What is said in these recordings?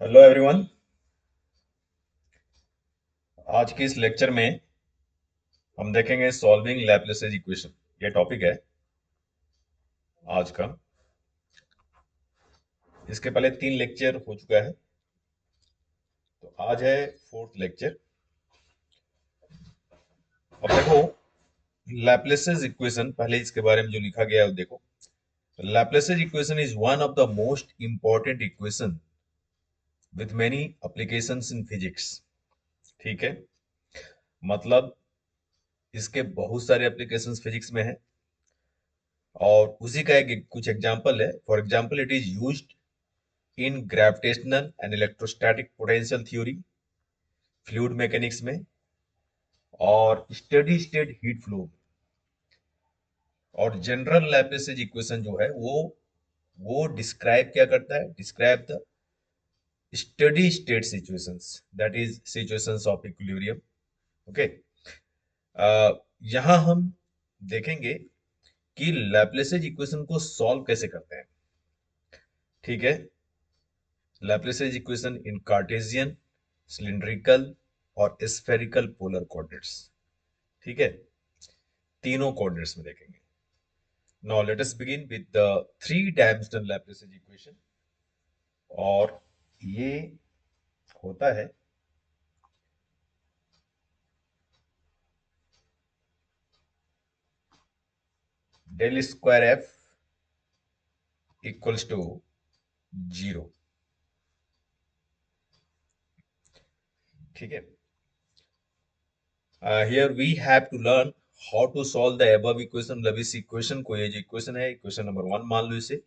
Hello everyone. आज के इस लेक्चर में हम देखेंगे सॉल्विंग लैप्लेसेस इक्वेशन। ये टॉपिक है आज का। इसके पहले 3 लेक्चर हो चुका है, तो आज है फोर्थ लेक्चर। अब देखो, लैप्लेसेस इक्वेशन, पहले इसके बारे में जो लिखा गया है वो देखो। Laplace's equation is one of the most important equation with many applications in physics. ठीक है, मतलब इसके बहुत सारे एप्लीकेशंस फिजिक्स में है, और उसी का एक कुछ एग्जांपल है। For example, it is used in gravitational and electrostatic potential theory, fluid mechanics में, और स्टेडी स्टेट हीट फ्लो। और जनरल लैप्लेसेस इक्वेशन जो है वो डिस्क्राइब क्या करता है? Describe the steady state situations, that is situations of equilibrium. Okay, यहां हम देखेंगे कि लैप्लेसेस इक्वेशन को सॉल्व कैसे करते हैं। ठीक है, Laplace's equation in Cartesian, cylindrical और स्फेरिकल पोलर कोऑर्डिनेट्स। ठीक है, तीनों कोऑर्डिनेट्स में देखेंगे। Now let us begin with the three dimensional Laplace's equation. और ये होता है del square F equals to 0। ठीक है, here we have to learn how to solve the above equation. मतलब इस इक्वेशन को, ये जो इक्वेशन है, इक्वेशन नंबर 1 मान लो इसे।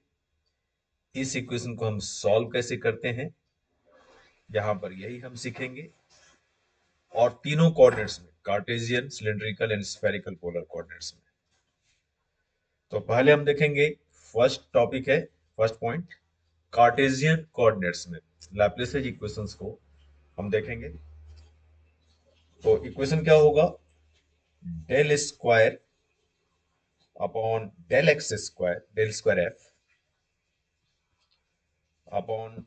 इस इक्वेशन को हम सॉल्व कैसे करते हैं, यहां पर यही हम सीखेंगे। और तीनों कोऑर्डिनेट्स में, Cartesian, cylindrical and spherical polar coordinates में। तो पहले हम देखेंगे, फर्स्ट टॉपिक है, फर्स्ट पॉइंट, कार्टेशियन कोऑर्डिनेट्स में लैप्लेसेस इक्वेशंस को हम देखेंगे। तो इक्वेशन क्या होगा? Del square upon del x square, del square f upon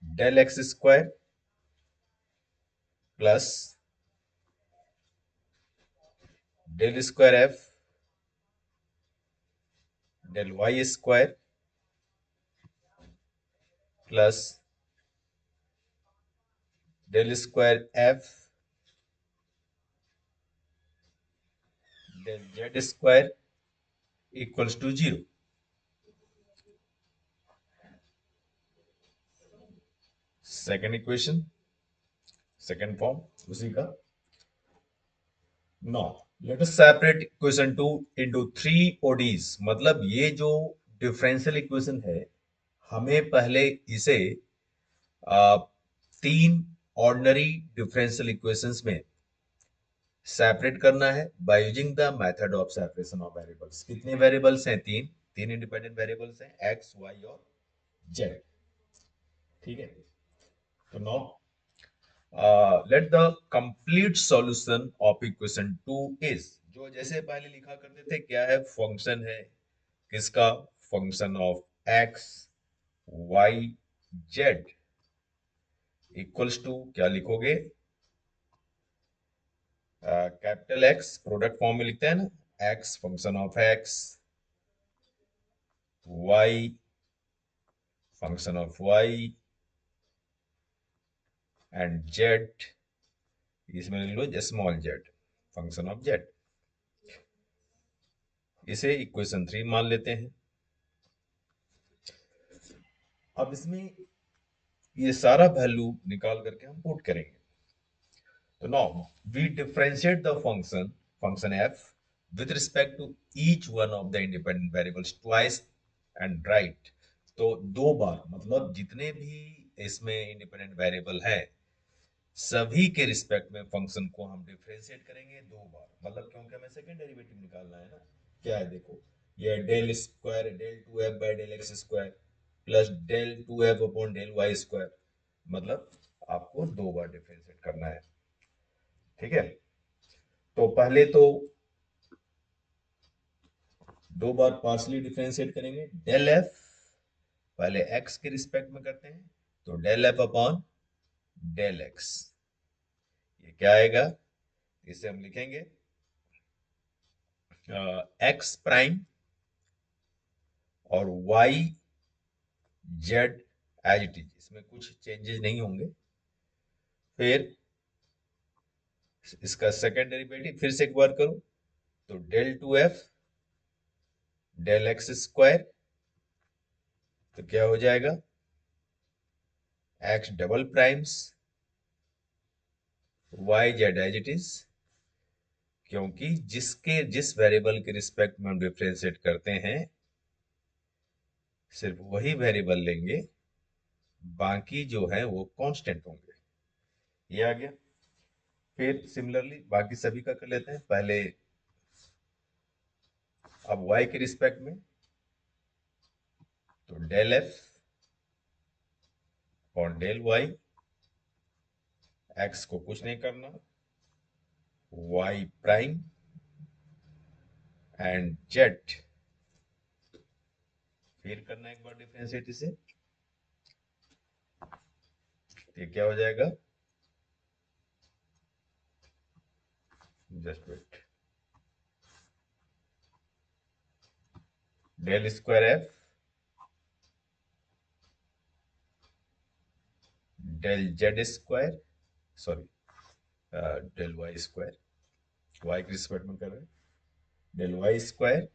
del x square plus del square f del y square plus del square f del z square equals to 0। Second equation, second form उसी का। No, let us separate equation two into 3 ODs। मतलब ये जो differential equation है, हमें पहले इसे आ, 3 ordinary differential equations में सेपरेट करना है by using the method of separation of variables. कितने वेरिएबल्स हैं? तीन। तीन इंडिपेंडेंट वेरिएबल्स हैं, एक्स, वाई और जेड। ठीक है, तो now let the complete solution of equation 2 is, जो जैसे पहले लिखा करते थे, क्या है? फंक्शन है किसका? Function of x, Y, z equals to, क्या लिखोगे? कैपिटल एक्स प्रोडक्ट फॉर्म में लिखते हैं ना, X function of x, Y function of Y, and Z, इसमें लिख लो small Z function of Z. इसे इक्वेशन 3 मान लेते हैं। अब इसमें ये सारा वैल्यू निकाल करके हम पुट करेंगे। तो now we differentiate the function, function f, with respect to each one of the independent variables twice and right. तो 2 बार, मतलब जितने भी इसमें इंडिपेंडेंट वेरिएबल है, सभी के रिस्पेक्ट में फंक्शन को हम डिफरेंशिएट करेंगे 2 बार। मतलब क्योंकि हमें सेकंड डेरिवेटिव निकालना है ना। क्या है देखो, ये del square del 2f by del x square plus del 2f upon del y square. मतलब आपको 2 बार डिफरेंशिएट करना है। ठीक है, तो पहले तो 2 बार पार्शली डिफरेंशिएट करेंगे। डेल एफ पहले एक्स के रिस्पेक्ट में करते हैं, तो del f upon del x, ये क्या आएगा? इसे हम लिखेंगे एक्स प्राइम और y z as it is, इसमें कुछ चेंजेस नहीं होंगे। फिर इसका सेकेंड डेरिवेटिव फिर से एक बार करूं तो del two f del x square, तो क्या हो जाएगा? X double primes y z as it is, क्योंकि जिस वेरिएबल के रिस्पेक्ट में हम डिफरेंशिएट करते हैं सिर्फ वही वेरिएबल लेंगे, बाकी जो है वो कांस्टेंट होंगे। ये आ गया। फिर सिमिलरली बाकी सभी का कर लेते हैं। पहले अब y के रिस्पेक्ट में, तो डेल एफ और डेल वाई, एक्स को कुछ नहीं करना, y प्राइम एंड जेड, फिर करना एक बार डिफरेंशिएट इसे, ये क्या हो जाएगा? Just wait, del square f del z square, sorry del y square, y के रिस्पेक्ट में कर रहे हैं, del y square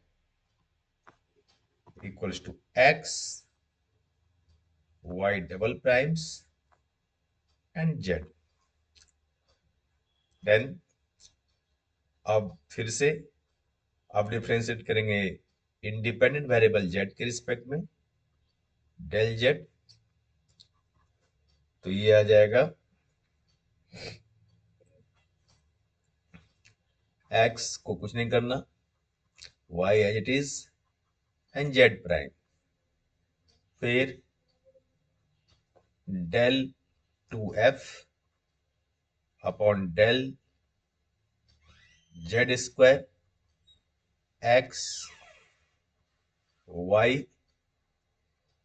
equals to x y double primes and z. Then अब फिर से अब डिफरेंशिएट करेंगे इंडिपेंडेंट वेरिएबल जेड के रिस्पेक्ट में, डेल जेड, तो ये आ जाएगा एक्स को कुछ नहीं करना, y as it is and z prime, फिर del two f upon del z square x Y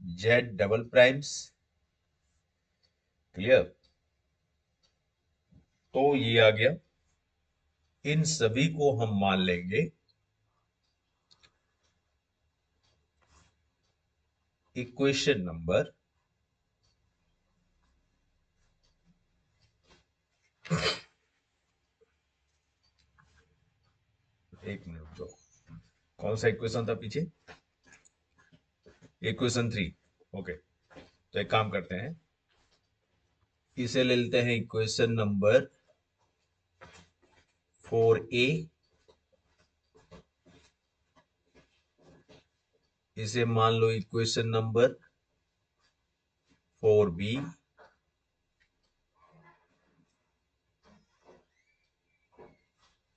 z double primes. Clear? तो ये आ गया। इन सभी को हम मान लेंगे इक्वेशन नंबर एक मिनट जो, कौन सा इक्वेशन था पीछे? इक्वेशन 3। ओके, तो एक काम करते हैं, इसे ले लेते हैं इक्वेशन नंबर 4a, इसे मान लो इक्वेशन नंबर 4b,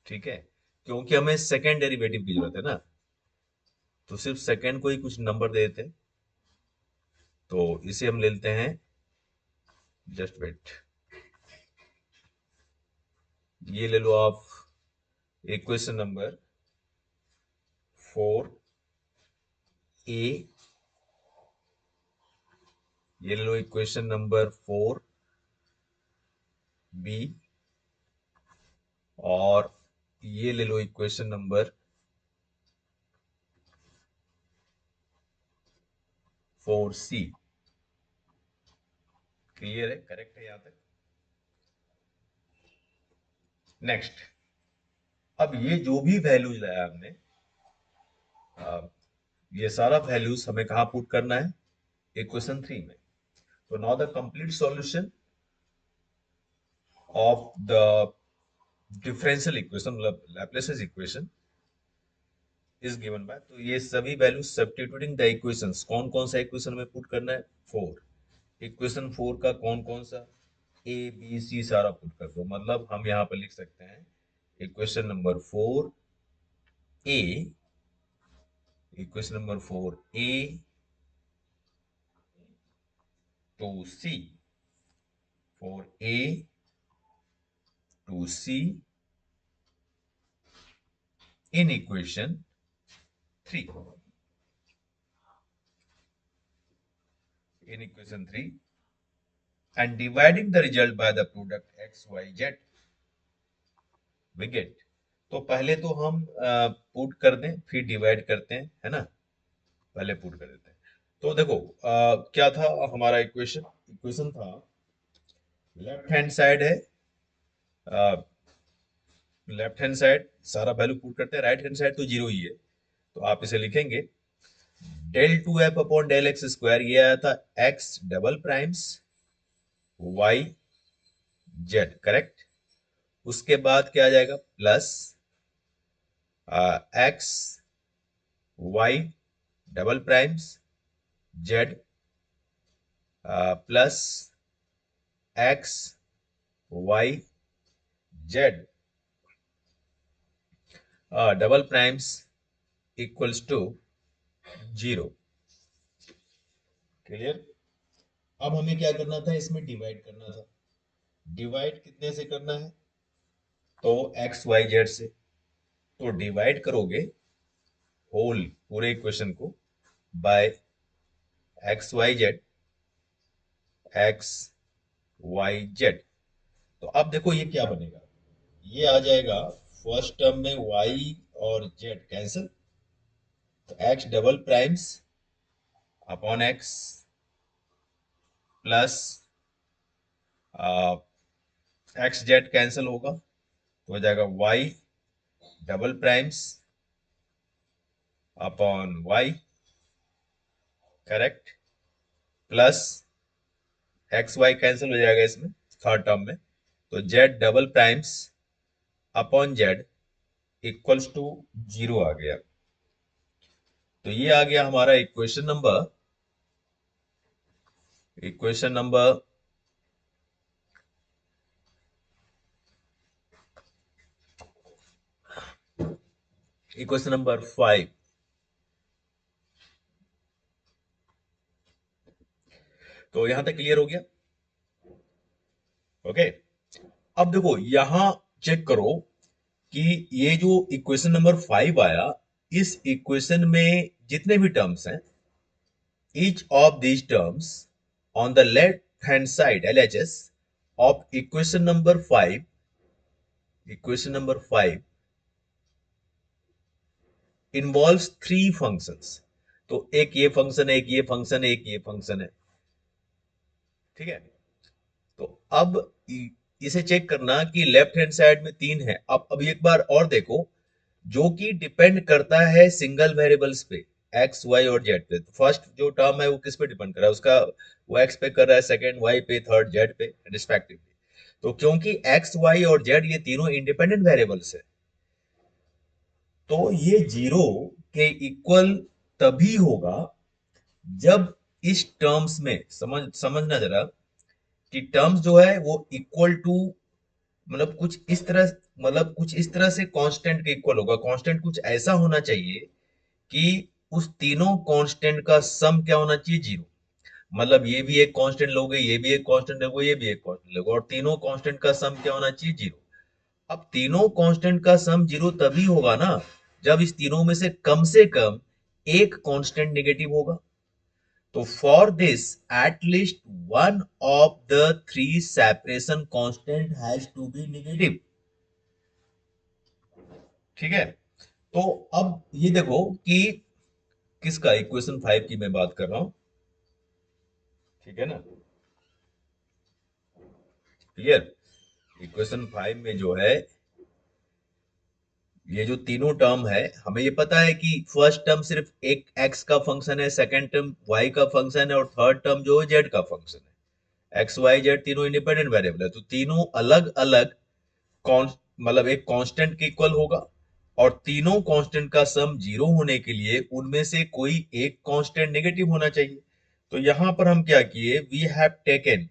ठीक है? क्योंकि हमें सेकेंड डेरिवेटिव की जरूरत है ना, तो सिर्फ सेकेंड को ही कुछ नंबर दे देते हैं। तो इसे हम ले लेते हैं, जस्ट वेट, ये ले लो आप इक्वेशन नंबर 4a, ये ले लो इक्वेशन नंबर 4b, और ये ले लो इक्वेशन नंबर 4c। क्लियर है? करेक्ट है यहां तक? नेक्स्ट, अब ये जो भी वैल्यूज लाया हमने, ये सारा वैल्यूज हमें कहाँ पुट करना है? इक्वेशन 3 में। तो now the complete solution of the differential equation, मतलब Laplace equation is given by, तो ये सभी वैल्यूज सब्स्टिट्यूटिंग द इक्वेशंस, कौन कौन सा इक्वेशन में पुट करना है? 4। इक्वेशन 4 का कौन कौन सा? ए बी सी सारा पुट कर दो, मतलब हम यहाँ पर लिख सकते हैं equation number 4a, equation number 4a to c, 4a to c in equation 3, in equation 3 and dividing the result by the product x y z, we get। तो पहले तो हम पुट कर दें फिर डिवाइड करते हैं, है ना। पहले पुट कर देते हैं। तो देखो क्या था हमारा इक्वेशन। इक्वेशन था लेफ्ट हैंड साइड है, लेफ्ट हैंड साइड सारा वैल्यू पुट करते हैं, राइट हैंड साइड तो जीरो ही है। तो आप इसे लिखेंगे del two f upon del x square, ये आया था x double primes y z, correct. उसके बाद क्या आ जाएगा plus x y double primes z plus x Y z double primes equals to zero. Clear. अब हमें क्या करना था, इसमें डिवाइड करना था। डिवाइड कितने से करना है, तो एक्स वाई जेड से। तो डिवाइड करोगे होल पूरे इक्वेशन को by X Y Z, X Y Z. तो अब देखो ये क्या बनेगा, ये आ जाएगा फर्स्ट टर्म में y और z कैंसिल, तो x double primes upon x plus X Z cancel होगा, तो हो जाएगा y double primes upon y, correct, plus x Y cancel हो जाएगा इसमें थर्ड टर्म में, तो z double primes upon z equals to zero आ गया। तो ये आ गया हमारा इक्वेशन नंबर इक्वेशन नंबर 5। तो यहां तक क्लियर हो गया। ओके। अब देखो यहां चेक करो कि ये जो इक्वेशन नंबर 5 आया, इस इक्वेशन में जितने भी टर्म्स हैं, each of these terms on the left hand side LHS of equation number 5 involves three functions। तो एक ये फंक्शन है, एक ये फंक्शन है, एक ये फंक्शन है, ठीक है। तो अब इसे चेक करना कि लेफ्ट हैंड साइड में तीन है। अब एक बार और देखो, जो कि डिपेंड करता है सिंगल वेरिएबल्स पे, एक्स वाई और जेड पे। तो फर्स्ट जो टर्म है वो किस पे डिपेंड कर रहा है, उसका वो एक्स पे कर रहा है, सेकंड वाई पे, थर्ड जेड पे रिस्पेक्टिवली। तो क्योंकि एक्स वाई और जेड ये तीनों इंडिपेंडेंट वेरिएबल्स है, तो ये जीरो के इक्वल तभी होगा जब इस टर्म्स में समझना जरा कि टर्म्स जो है वो इक्वल टू, मतलब कुछ इस तरह से कांस्टेंट के इक्वल होगा। कांस्टेंट कुछ ऐसा होना चाहिए कि उस तीनों कांस्टेंट का सम क्या होना चाहिए, जीरो। मतलब ये भी एक कांस्टेंट लोगे, ये भी एक कांस्टेंट लोगे, ये भी एक कांस्टेंट लोगे, और तीनों कांस्टेंट का सम क्या होना चाहिए, जीरो। अब तीनों कांस्टेंट का सम जीरो तभी होगा ना जब इस तीनों में से कम एक कांस्टेंट नेगेटिव होगा। तो for this at least one of the three separation constant has to be negative, ठीक है। तो अब ये देखो कि किसका, इक्वेशन 5 की मैं बात कर रहा हूं, ठीक है ना। क्लियर। इक्वेशन 5 में जो है ये जो तीनों टर्म है, हमें ये पता है कि फर्स्ट टर्म सिर्फ एक एक्स का फंक्शन है, सेकंड टर्म वाई का फंक्शन है, और थर्ड टर्म जो है जेड का फंक्शन है। एक्स वाई जेड तीनों इंडिपेंडेंट वेरिएबल है, तो तीनों अलग अलग मतलब एक कांस्टेंट के इक्वल होगा। और तीनों कांस्टेंट का सम जीरो होने के लिए उनमें से कोई एक कांस्टेंट नेगेटिव होना चाहिए। तो यहां पर हम क्या किए, we have taken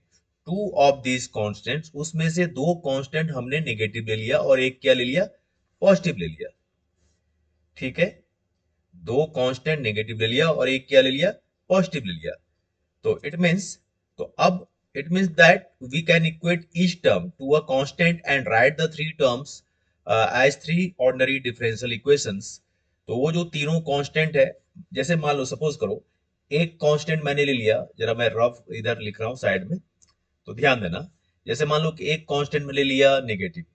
two of these constants, उसमें से दो कांस्टेंट हमने नेगेटिव ले लिया और एक क्या ले लिया, पॉजिटिव ले लिया, ठीक है। दो कांस्टेंट नेगेटिव ले लिया और एक क्या ले लिया, पॉजिटिव ले लिया। तो इट मींस, तो अब it means that we can equate each term to a constant and write the three terms as three ordinary differential equations. तो वो जो तीनों कांस्टेंट है, जैसे मान लो सपोज करो एक कांस्टेंट मैंने ले लिया, जरा मैं रफ इधर लिख रहा हूं साइड में। तो ध्यान देना, जैसे मान लो कि एक कांस्टेंट में ले लिया नेगेटिव,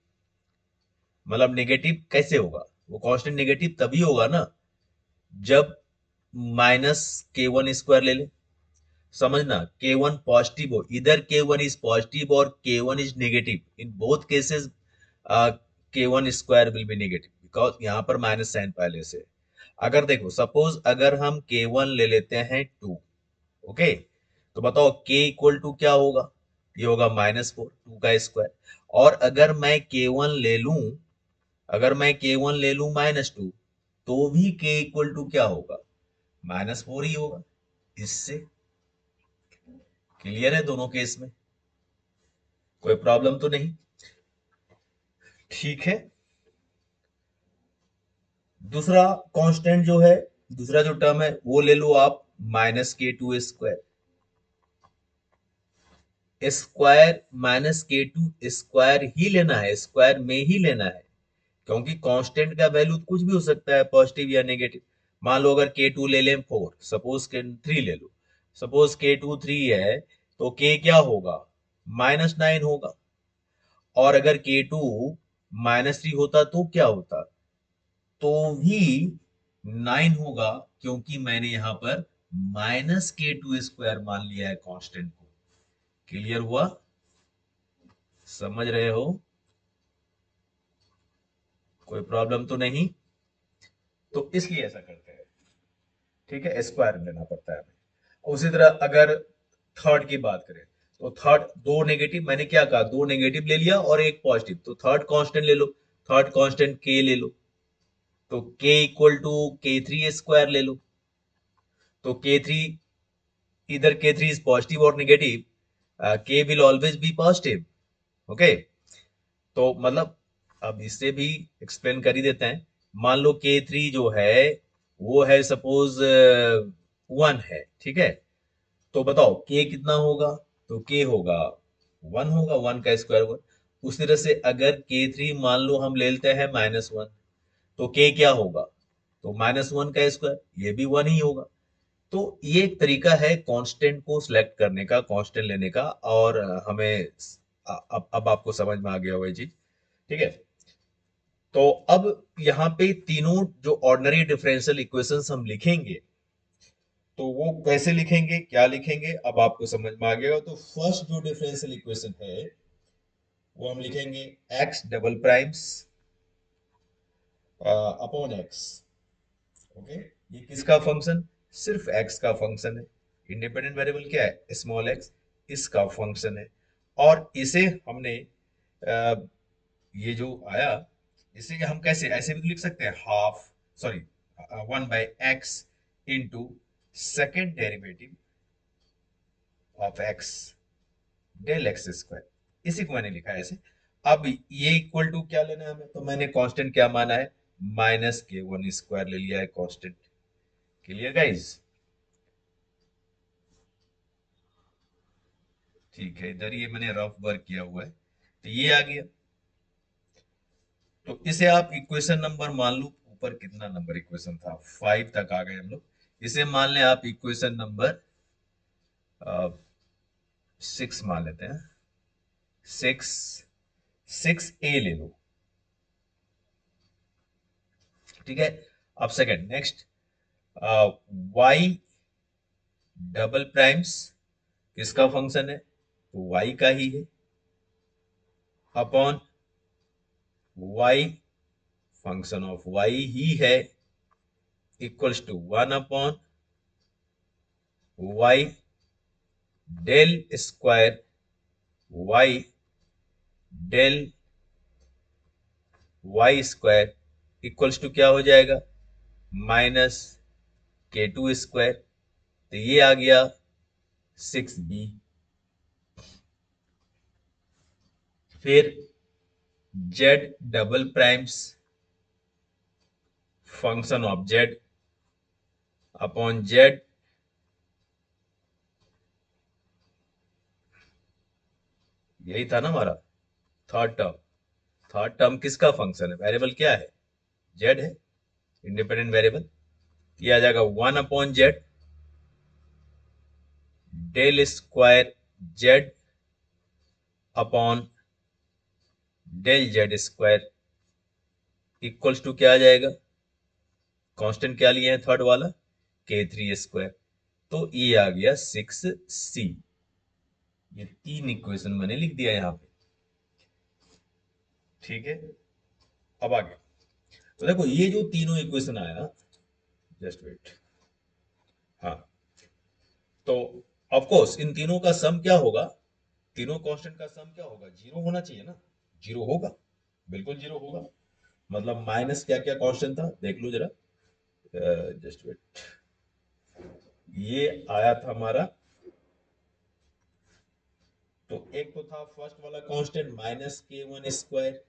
मतलब नेगेटिव कैसे होगा, वो कांस्टेंट नेगेटिव तभी होगा ना जब माइनस के वन स्क्वायर ले ले। समझना, के वन पॉजिटिव हो, इधर के वन इज पॉजिटिव और K one is negative, in both cases K one square will be negative because यहाँ पर माइनस साइन पहले से। अगर देखो सपोज अगर हम के वन ले लेते हैं 2, ओके, तो बताओ के इक्वल टू क्या होगा, ये होगा -4 2 का स्क्वायर। और अगर मैं के वन ले लूं, अगर मैं के वन ले लूं -2, तो भी के इक्वल टू क्या होगा, -4 ही होगा। इससे क्लियर है दोनों केस में, कोई प्रॉब्लम तो नहीं? ठीक है। दूसरा कांस्टेंट जो है, दूसरा जो टर्म है वो ले लो आप -k2 square. Square -k2 square ही लेना है, स्क्वायर में ही लेना है, क्योंकि कांस्टेंट का वैल्यू कुछ भी हो सकता है, पॉजिटिव या नेगेटिव। मान लो अगर k2 ले लें 4, सपोज के 3 ले लो, सपोज k2 3 है, तो k क्या होगा, -9 होगा। और अगर k2 -3 होता तो क्या होता, तो भी 9 होगा, क्योंकि मैंने यहां पर -k2 स्क्वायर मान लिया है कांस्टेंट को। क्लियर हुआ, समझ रहे हो, कोई प्रॉब्लम तो नहीं? तो इसलिए ऐसा करते हैं, ठीक है, स्क्वायर लेना पड़ता है हमें। उसी तरह अगर थर्ड की बात करें, तो थर्ड दो नेगेटिव, मैंने क्या कहा, दो नेगेटिव ले लिया और एक पॉजिटिव, तो थर्ड कांस्टेंट ले लो, थर्ड कांस्टेंट के ले लो, तो के इक्वल टू k3 स्क्वायर ले लो। तो k3, इधर k3 इज पॉजिटिव और नेगेटिव, के will always be positive, okay. तो मतलब अब इससे भी एक्सप्लेन कर ही देते हैं। मान लो k3 जो है वो है सपोज 1 है, ठीक है, तो बताओ k कितना होगा, तो k होगा 1 होगा, 1 का स्क्वायर 1। उस तरह से अगर k3 मान लो हम ले लेते हैं -1, तो k क्या होगा, तो -1 का स्क्वायर, ये भी 1 ही होगा। तो ये एक तरीका है कांस्टेंट को सिलेक्ट करने का, कांस्टेंट लेने का, और हमें अब आपको समझ में आ गया होगा ये चीज, ठीक है। तो अब यहाँ पे तीनों जो ऑर्डिनरी डिफरेंशियल इक्वेशंस हम लिखेंगे, तो वो कैसे लिखेंगे, क्या लिखेंगे, अब आपको समझ में आ गया। तो फर्स्ट जो डिफरेंशियल इक्वेशन है वो हम लिखेंगे x double primes upon x, okay. ये किसका फंक्शन, सिर्फ एक्स का फंक्शन है, इंडिपेंडेंट वेरिएबल क्या है, स्मॉल एक्स, इसका फंक्शन है। और इसे हमने ये जो आया, इसे हम कैसे ऐसे भी तो लिख सकते हैं, half, sorry 1/x into second derivative of x del x square, इसी को मैंने लिखा है ऐसे। अब ये इक्वल टू क्या लेना है हमें, तो मैंने कांस्टेंट क्या माना है, -k1 स्क्वायर ले लिया है कांस्टेंट। क्लियर गाइस, ठीक है, इधर ये मैंने रफ वर्क किया हुआ है, तो ये आ गया। तो इसे आप इक्वेशन नंबर मान लो, ऊपर कितना नंबर इक्वेशन था, 5 तक आ गए हम लोग, इसे मान लें आप इक्वेशन नंबर 6 मान लेते हैं, 6, 6a ले लो, ठीक है। अब second next, y double primes किसका फंक्शन है, तो y का ही है, upon y function of y ही है, equals to 1/y del square y del y square equals to क्या हो जाएगा, -k2 स्क्वायर, तो ये आ गया 6b। फिर z double primes function of z upon z, यही था ना हमारा थर्ड टर्म। थर्ड टर्म किसका फंक्शन है, वेरिएबल क्या है, z है, इंडिपेंडेंट वेरिएबल। ये आ जाएगा 1/z del square z upon del z square equals to क्या आ जाएगा, कांस्टेंट क्या लिए हैं थर्ड वाला, k3 स्क्वायर, तो ये आ गया 6c। ये तीन इक्वेशन मैंने लिख दिया यहाँ पे, ठीक है। अब आगे तो देखो ये जो तीनों इक्वेशन आया, जस्ट वेट, हाँ, तो ऑफ कोर्स इन तीनों का सम क्या होगा, तीनों कांस्टेंट का सम क्या होगा, जीरो होना चाहिए ना, जीरो होगा, बिल्कुल जीरो होगा। मतलब माइनस क्या क्या कांस्टेंट था देख लो जरा, जस्ट वेट, ये आया था हमारा, तो एक तो था फर्स्ट वाला कांस्टेंट -k1 स्क्वायर,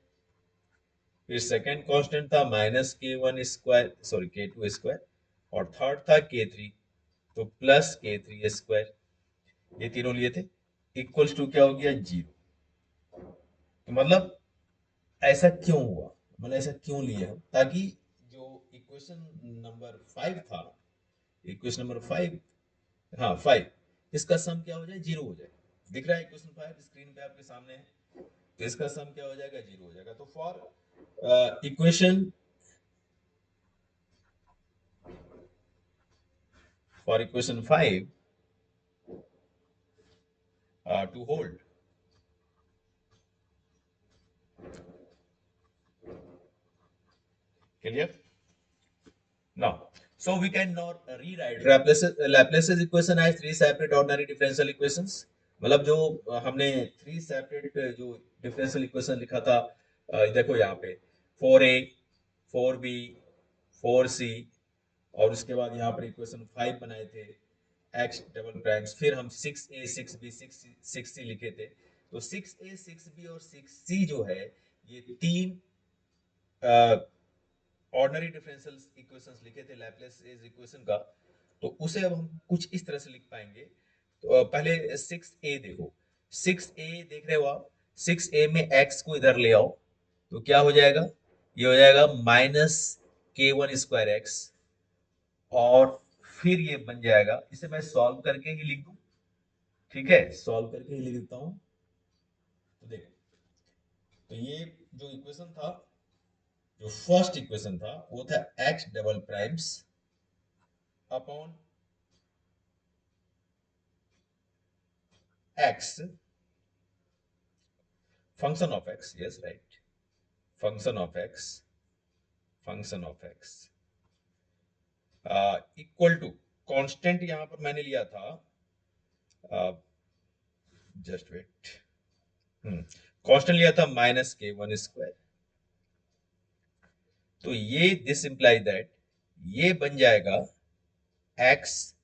फिर सेकंड कांस्टेंट था -k1 square, sorry k2 square, और थर्ड था k3, तो +k3 स्क्वायर, ये तीनों लिए थे, इक्वल्स टू क्या हो गया, जीरो। तो मतलब ऐसा क्यों हुआ, मतलब ऐसा क्यों लिए हम, ताकि जो इक्वेशन नंबर 5 था, इक्वेशन नंबर 5, हाँ 5, इसका सम क्या हो जाए, जीरो हो जाए। दिख रहा है इक्वेशन 5 स्क्रीन पे आपके सामने है, तो इसका सम क्या हो जाएगा, जीरो हो जाएगा। तो equation for equation 5 to hold, clear now, so we can now rewrite Laplace's equation as three separate ordinary differential equations। मतलब जो हमने थ्री सेपरेट जो डिफरेंशियल इक्वेशन लिखा था, देखो यहाँ पे 4a 4b 4c, और उसके बाद यहाँ पर इक्वेशन 5 बनाए थे एक्स डबल प्राइम्स, फिर हम 6a 6b 6c लिखे थे। तो 6a 6b और 6c जो है, ये तीन ऑर्डिनरी डिफरेंशियल इक्वेशंस लिखे थे लैपलेस इक्वेशन का, तो उसे अब हम कुछ इस तरह से लिख पाएंगे। तो पहले 6a देखो, 6a देख रहे हो आप, 6a में x को इधर ले आओ, तो क्या हो जाएगा, ये हो जाएगा -k1 स्क्वायर x, और फिर ये बन जाएगा, इसे मैं सॉल्व करके ही लिख दूं, ठीक है, सॉल्व करके ही लिख देता हूं। तो देखो, तो ये जो इक्वेशन था, जो फर्स्ट इक्वेशन था वो था x double primes upon x, function of x, yes right, function of x, function of x equal to, constant यहां पर मैंने लिया था, जस्ट वेट, कांस्टेंट लिया था -k1 स्क्वायर, तो ये दिस इंप्लाई दैट ये बन जाएगा x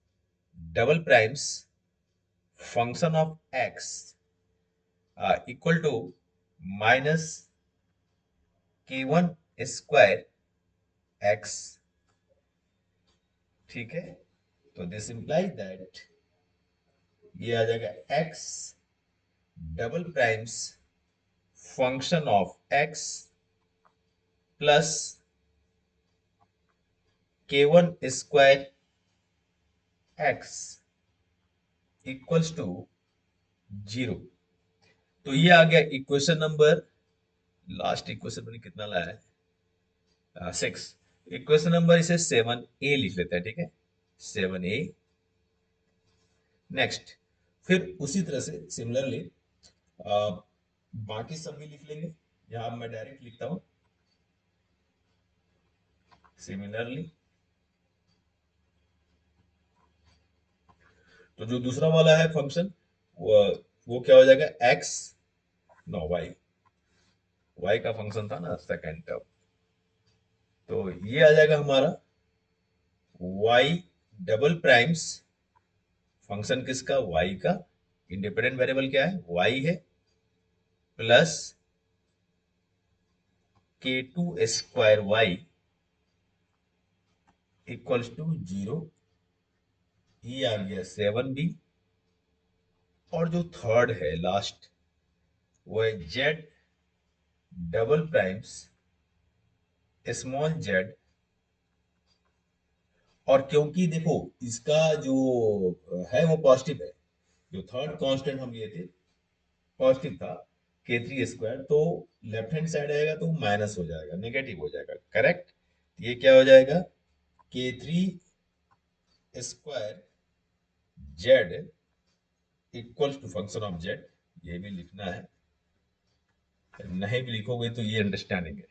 double primes function of x equal to -k1 square x, ठीक है। तो दिस इंप्लाई दैट ये आ जाएगा x double primes function of x plus k1 square x equals to zero. तो ये आ गया इक्वेशन नंबर, लास्ट इक्वेशन मैंने कितना लाया है, 6, इक्वेशन नंबर इसे 7a लिख लेते हैं, ठीक है, 7a। नेक्स्ट, फिर उसी तरह से सिमिलरली बाकी सब भी लिख लेंगे, यहां मैं डायरेक्ट लिखता हूं, सिमिलरली, तो जो दूसरा वाला है फंक्शन, वो क्या हो जाएगा, x, नो y का फंक्शन था ना सेकंड टर्म, तो ये आ जाएगा हमारा y डबल प्राइम्स फंक्शन किसका, y का, इंडिपेंडेंट वेरिएबल क्या है, y है, plus k2 square y equals to zero. ये आ गया 7b, और जो थर्ड है लास्ट, वो है z double primes small z, और क्योंकि देखो इसका जो है वो पॉजिटिव है, जो थर्ड कांस्टेंट हम लिए थे पॉजिटिव था, k3 स्क्वायर, तो लेफ्ट हैंड साइड आएगा तो माइनस हो जाएगा, नेगेटिव हो जाएगा, करेक्ट। ये क्या हो जाएगा, k3 square z equals to function of z. ये भी लिखना है, नहीं भी लिखोगे तो ये अंडरस्टैंडिंग है।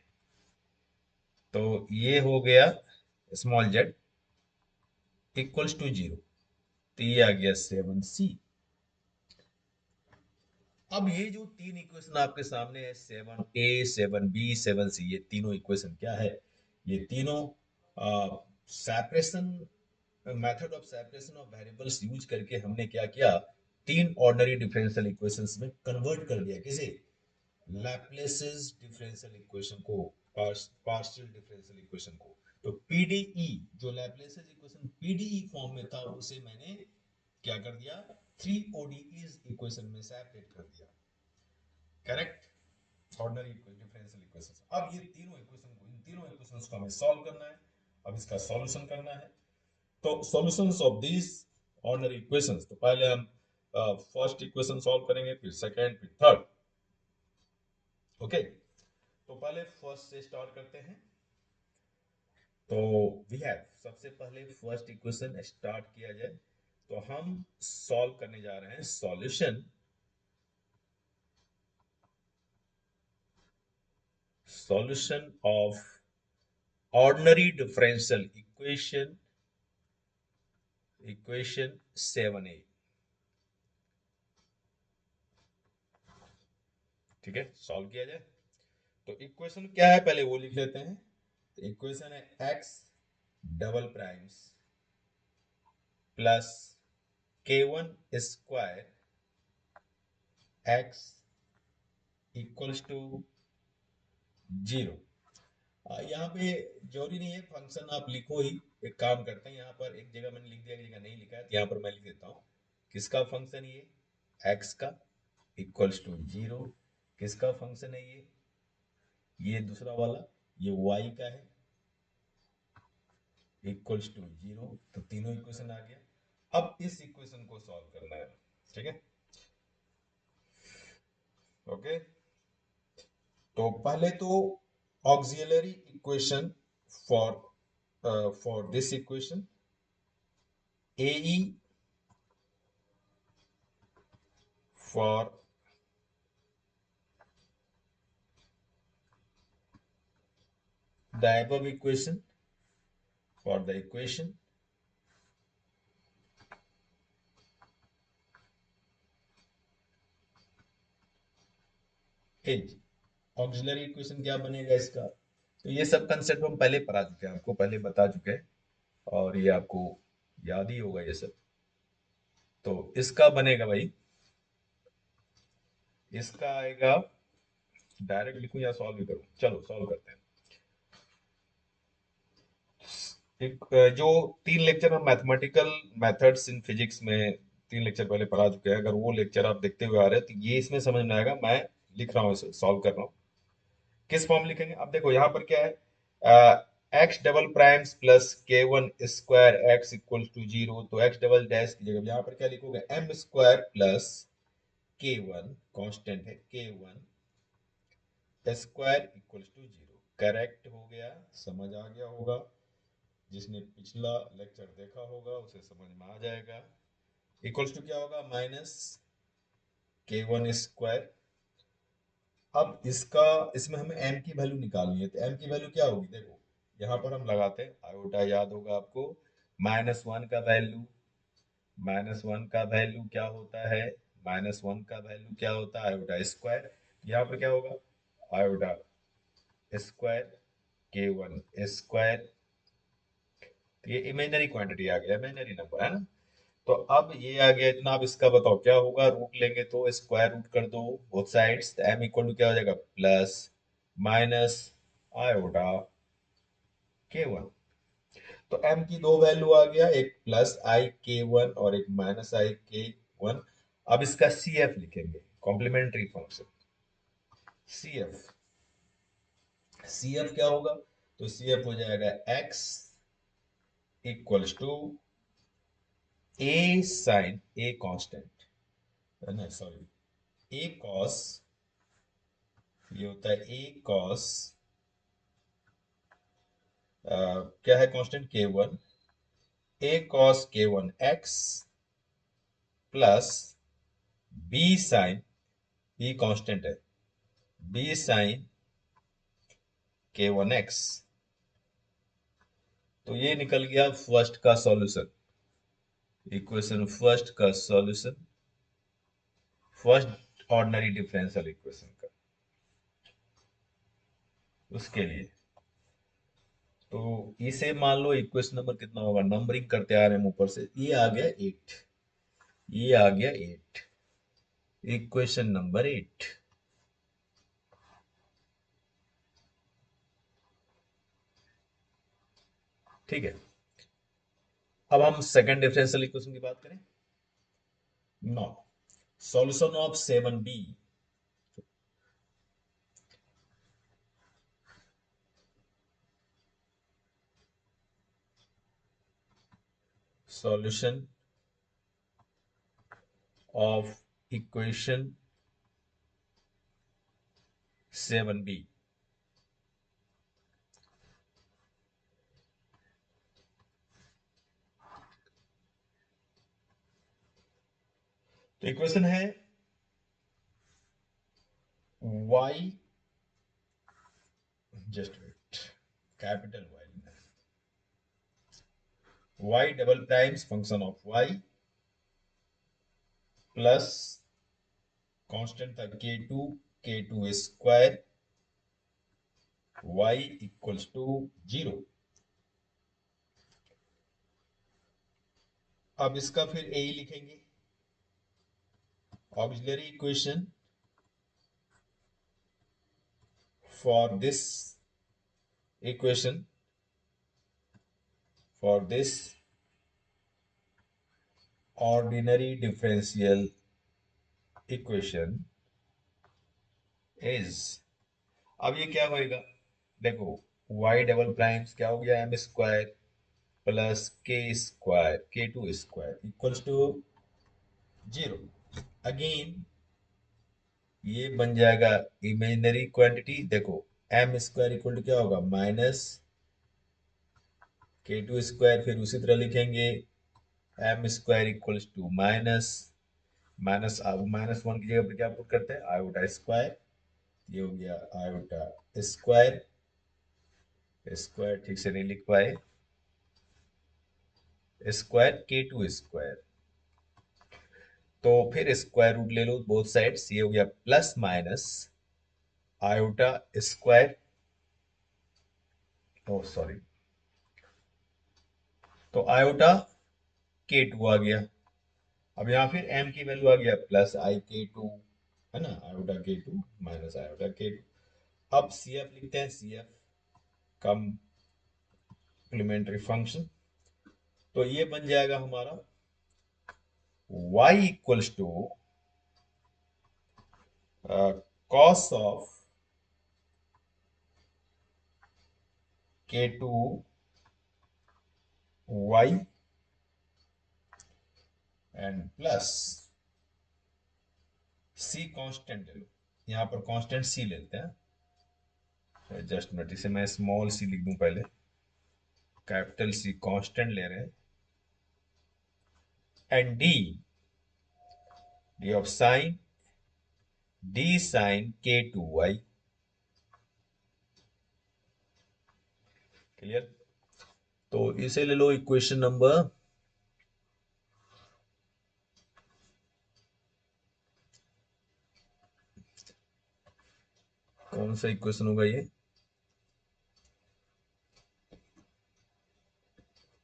तो ये हो गया स्मॉल जेड इक्वल्स टू 0, तो ये आ गया 7c। अब ये जो तीन इक्वेशन आपके सामने है, 7a 7b 7c, ये तीनों इक्वेशन क्या है, ये तीनों separation, method of separation of variables use करके हमने क्या किया, तीन ऑर्डिनरी डिफरेंशियल इक्वेशंस में कन्वर्ट कर दिया। किसे, लैप्लेसेस डिफरेंशियल इक्वेशन को, पार्शियल डिफरेंशियल इक्वेशन को। तो पीडीई, जो लैप्लेसेस इक्वेशन पीडीई फॉर्म में था, उसे मैंने क्या कर दिया, थ्री ओडीईज इक्वेशन में सेपरेट कर दिया, करेक्ट। Ordinary differential equation. अब ये तीनों इक्वेशन को, इन तीनों इक्वेशंस को हमें सॉल्व करना है। अब इसका सॉल्यूशन करना है। तो solutions of this ordinary equations, तो पहले हम फर्स्ट इक्वेशन सॉल्व करेंगे, फिर सेकंड, फिर थर्ड। ओके, तो पहले फर्स्ट से स्टार्ट करते हैं। तो वी हैव, सबसे पहले फर्स्ट इक्वेशन स्टार्ट किया जाए, तो हम सॉल्व करने जा रहे हैं solution, solution of ordinary differential equation, equation 7a। ठीक है, सॉल्व किया जाए। तो इक्वेशन क्या है पहले वो लिख लेते हैं। तो इक्वेशन है x double primes plus k1 square x equals to 0। यहाँ पे जरूरी नहीं है फंक्शन आप लिखो ही, एक काम करते हैं, यहाँ पर एक जगह मैंने लिख दिया, एक जगह नहीं लिखा है, तो यहाँ पर मैं लिख देता हूँ। किसका फंक्शन, ये एक्स का इक्वल्स टू 0। किसका फंक्शन है ये दूसरा वाला, ये वाई का है, इक्वल्स टू 0। तो तीनों इक्वेशन आ गया। अब इस इक्वेशन को सॉल्व करना है, ठीक है। ओके, तो पहले तो auxiliary equation for this equation, A for the above equation, for the equation is, auxiliary equation क्या बनेगा इसका, तो ये सब कंसेप्ट हम पहले पढ़ा चुके हैं, आपको पहले बता चुके हैं, और ये आपको याद ही होगा ये सब। तो इसका बनेगा भाई, इसका आएगा, डायरेक्ट लिखूं या सॉल्व भी करूं, चलो सॉल्व करते हैं। एक जो तीन लेक्चर हम मैथमेटिकल मेथड्स इन फिजिक्स में तीन लेक्चर पहले पढ़ा चुके हैं, अगर वो लेक्चर आप देखते हुए आ रहे हैं तो ये इसमें समझ में आएगा। मैं लिख रहा हूँ, इसे सॉल्व कर रहा हूँ। किस फॉर्म लिखेंगे, अब देखो यहाँ पर क्या है, x double primes plus k1 square x equal to 0। तो एक्स डबल डैश की जगह यहाँ पर क्या लिखोगे, M square plus k1, constant है k1 square equal to 0। Correct हो गया, समझ आ गया होगा, जिसने पिछला लेक्चर देखा होगा उसे समझ में आ जाएगा। इक्वल्स टू क्या होगा, माइनस k1 स्क्वायर। अब इसका, इसमें हमें m की वैल्यू निकालनी है, तो m की वैल्यू क्या होगी, देखो यहाँ पर हम लगाते हैं, आयोटा याद होगा आपको, -1 का वैल्यू, -1 का वैल्यू क्या होता है, -1 का वैल्यू क्या होता है, आयोटा स्क्वायर। यहाँ पर क्या होगा, आयोटा स्क्वायर k1 स्क्वायर। तो ये इमेजनरी क्वांटिटी आ गया, इमेजनरी नंबर है ना। तो अब ये आ गया इतना। अब इसका बताओ क्या होगा, रूट लेंगे तो स्क्वायर रूट कर दो बोथ साइड्स, तो m इक्वल टू क्या हो जाएगा, प्लस माइनस आयोटा k1। तो m की दो वैल्यू आ गया, एक प्लस आई k1 और एक माइनस आई k1। अब इसका CF लिखेंगे, कॉम्प्लीमेंट्री फंक्शन, CF। CF क्या होगा, तो CF हो जाएगा x equals to a sine, a constant है ना, सॉरी, a cos ये होता है ए कॉस, क्या है constant k1, a cos k1x plus B sine, b constant है, बी साइन k1x। तो ये निकल गया फर्स्ट का सॉल्यूशन, इक्वेशन फर्स्ट का solution, first ordinary differential equation का, उसके लिए। तो इसे मान लो इक्वेशन नंबर कितना होगा, नंबरिंग करते आ रहे हैं ऊपर से, ये आ गया 8, ये आ गया 8, इक्वेशन नंबर 8। ठीक है, अब हम सेकंड डिफरेंशियल इक्वेशन की बात करें। No, solution of 7b, solution of equation 7b। तो इक्वेशन है y, just wait, capital y double primes function of y plus constant था k2 square y equals to 0। अब इसका फिर ए ही लिखेंगे, auxiliary equation for this equation, for this ordinary differential equation is, अब ये क्या होएगा, देखो y डबल प्राइम्स क्या हो गया, m square plus k square k2 equals to 0। Again ये बन जाएगा इमेजिनरी क्वांटिटी, देखो एम स्क्वायर इक्वल टू क्या होगा, माइनस k2 फिर उसी तरह लिखेंगे m square equals to minus, minus अब -1 की जगह पर क्या पुट करते हैं, आयोटा स्क्वायर, ये हो गया आयोटा स्क्वायर, स्क्वायर ठीक से नहीं लिख पाए, स्क्वायर k2। तो फिर स्क्वायर रूट ले लो बोथ साइड्स, ये हो गया प्लस माइनस आयोटा स्क्वायर, ओ सॉरी, तो आयोटा k2 आ गया। अब यहाँ फिर m की वैल्यू आ गया प्लस आई k2, है ना, iota k2 minus iota k2। अब CF लिखते हैं, CF कॉम्प्लीमेंट्री फंक्शन, तो ये बन जाएगा हमारा y equals to cos of k2 y and plus c constant ले लो, यहाँ पर कांस्टेंट c लेते हैं, जस्ट मिनट, इसे मैं स्मॉल c लिख दूं पहले, कैपिटल C कांस्टेंट ले रहे हैं, and d of sine d sine k2y, clear. तो इसे ले लो इक्वेशन नंबर, कौन सा इक्वेशन होगा ये,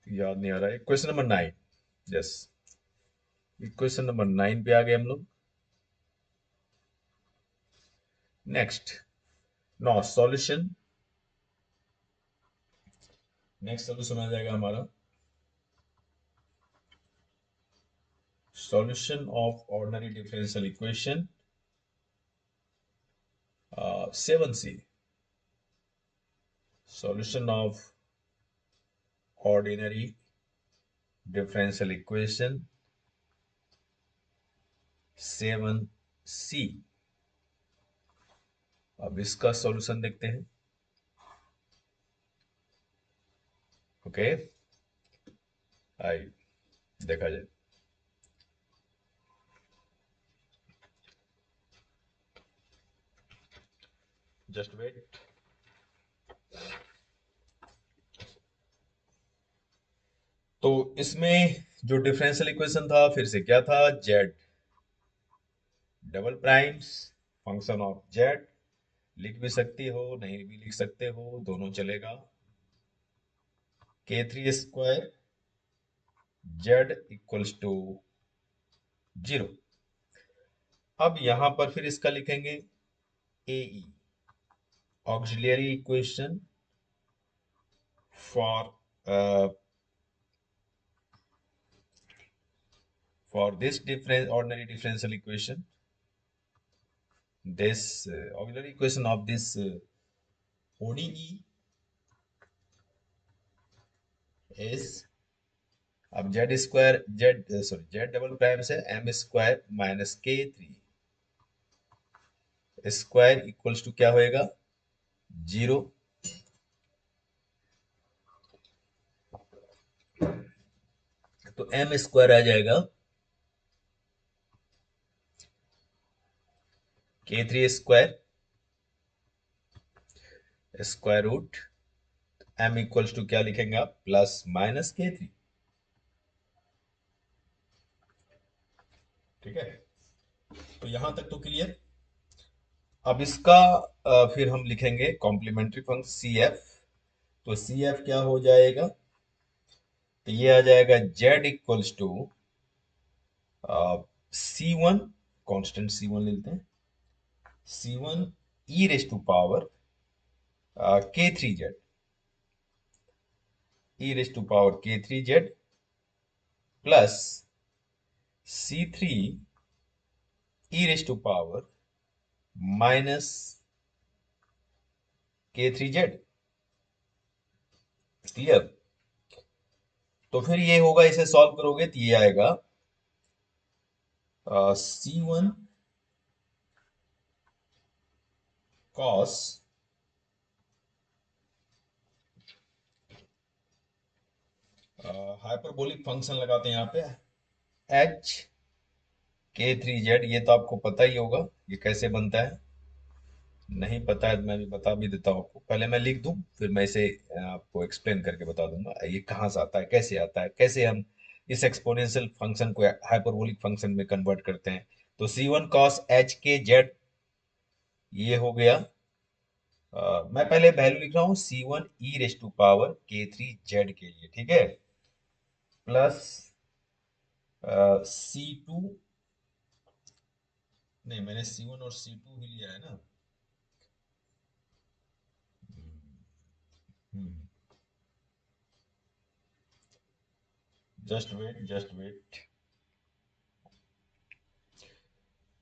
याद नहीं आ रहा है, equation number 9, yes, equation number 9 पे आ गए हम लोग। Next, no solution, next solution आ जाएगा हमारा solution of ordinary differential equation 7c, solution of ordinary differential equation 7c। अब इसका सॉल्यूशन देखते हैं। ओके, आई देखा जाए। Just wait. तो इसमें जो डिफरेंशियल इक्वेशन था फिर से क्या था, Z double primes function of Z. लिख भी सकती हो, नहीं भी लिख सकते हो, दोनों चलेगा। k3 square z equals to 0। अब यहां पर फिर इसका लिखेंगे A E, auxiliary equation for for this different ordinary differential equation, this auxiliary equation of this ODE is, अब Z square Z sorry Z double prime से M square minus k3 square equals to क्या होएगा, 0। तो M square आ जाएगा k3 square square root M equals to क्या लिखेंगे आप, प्लस माइनस k3। ठीक है, तो यहां तक तो क्लियर। अब इसका फिर हम लिखेंगे कॉम्प्लीमेंट्री फंक्शन सी एफ। तो सी एफ क्या हो जाएगा, तो ये आ जाएगा Z equals to C1, constant C1 लेते हैं, C1 e raise to power k3 z, e raise to power k3 z plus C3 e raise to power minus k3 z. Clear. तो फिर ये होगा, इसे सॉल्व करोगे तो ये आएगा C1 कॉस हाइपरबोलिक फंक्शन लगाते हैं यहाँ पे h k3 जेड। ये तो आपको पता ही होगा ये कैसे बनता है, नहीं पता है तो मैं भी बता भी देता हूँ आपको। पहले मैं लिख दूं फिर मैं इसे आपको एक्सप्लेन करके बता दूंगा ये कहाँ से आता है, कैसे आता है, कैसे हम इस एक्सपोनेंशियल फंक्शन को हाइपरबोलिक फंक्शन में कन्वर्ट करते हैं। तो C1 cos h k Z ये हो गया। मैं पहले वैल्यू लिख रहा हूँ C1 e raise to power k3 z के लिए, ठीक है, प्लस C2, नहीं मैंने C1 और C2 ही लिया है ना। Just wait just wait.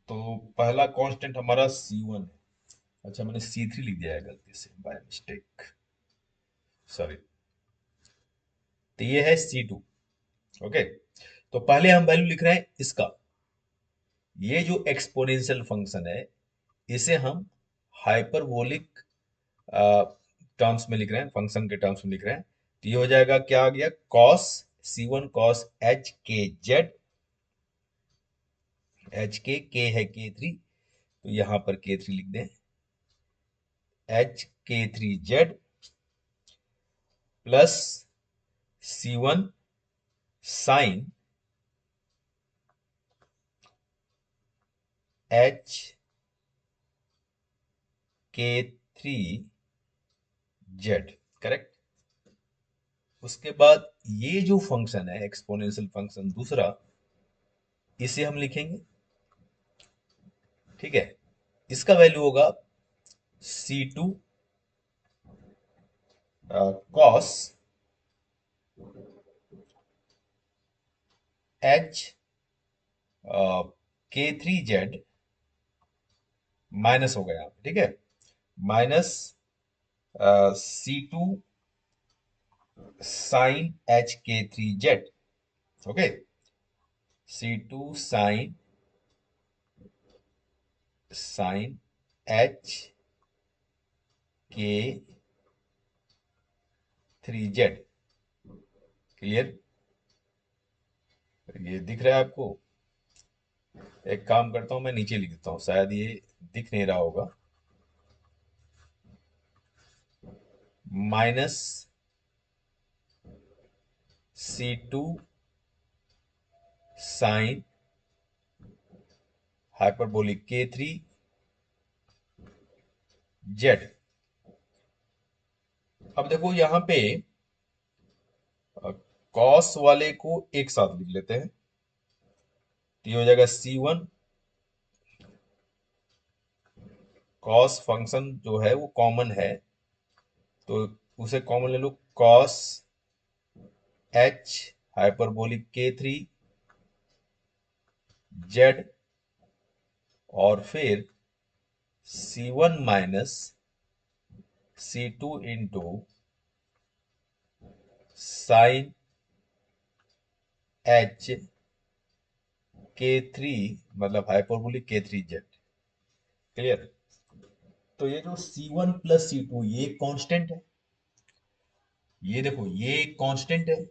तो पहला कांस्टेंट हमारा C1 है। अच्छा मैंने C3 लिख दिया है गलती से बाय मिस्टेक, सॉरी। तो ये है C2। ओके, तो पहले हम वैल्यू लिख रहे हैं इसका, ये जो एक्सपोनेंशियल फंक्शन है इसे हम हाइपरबोलिक टर्म्स में लिख रहे हैं, फंक्शन के टर्म्स में लिख रहे हैं। तो ये हो जाएगा, क्या आ गया, cos C1 cos h k z, h k है k3 तो यहां पर k3 लिख दें, h k3 z plus C1 sine h k3 z, correct. उसके बाद ये जो फंक्शन है एक्सपोनेंशियल फंक्शन दूसरा, इसे हम लिखेंगे, ठीक है। इसका वैल्यू होगा C2 cos H k3 Z minus हो गया यहाँ पे, ठीक है, minus C2 sine h k3 z. Okay, C2 sine h K3Z। Clear? ये दिख रहा है आपको? एक काम करता हूं, मैं नीचे लिख देता हूँ, शायद ये दिख नहीं रहा होगा। Minus C2 sine hyperbolic K3Z। अब देखो यहाँ पे कॉस वाले को एक साथ लिख लेते हैं, तो ये हो जाएगा C1। कॉस फंक्शन जो है वो कॉमन है, तो उसे कॉमन ले लो, कॉस H हाइपरबोलिक K3Z, और फिर C1 minus C2 into sine H K3, मतलब हाइपरबोलिक K3Z। क्लियर? तो ये जो C1 प्लस C2 ये कांस्टेंट है, ये देखो ये कांस्टेंट है,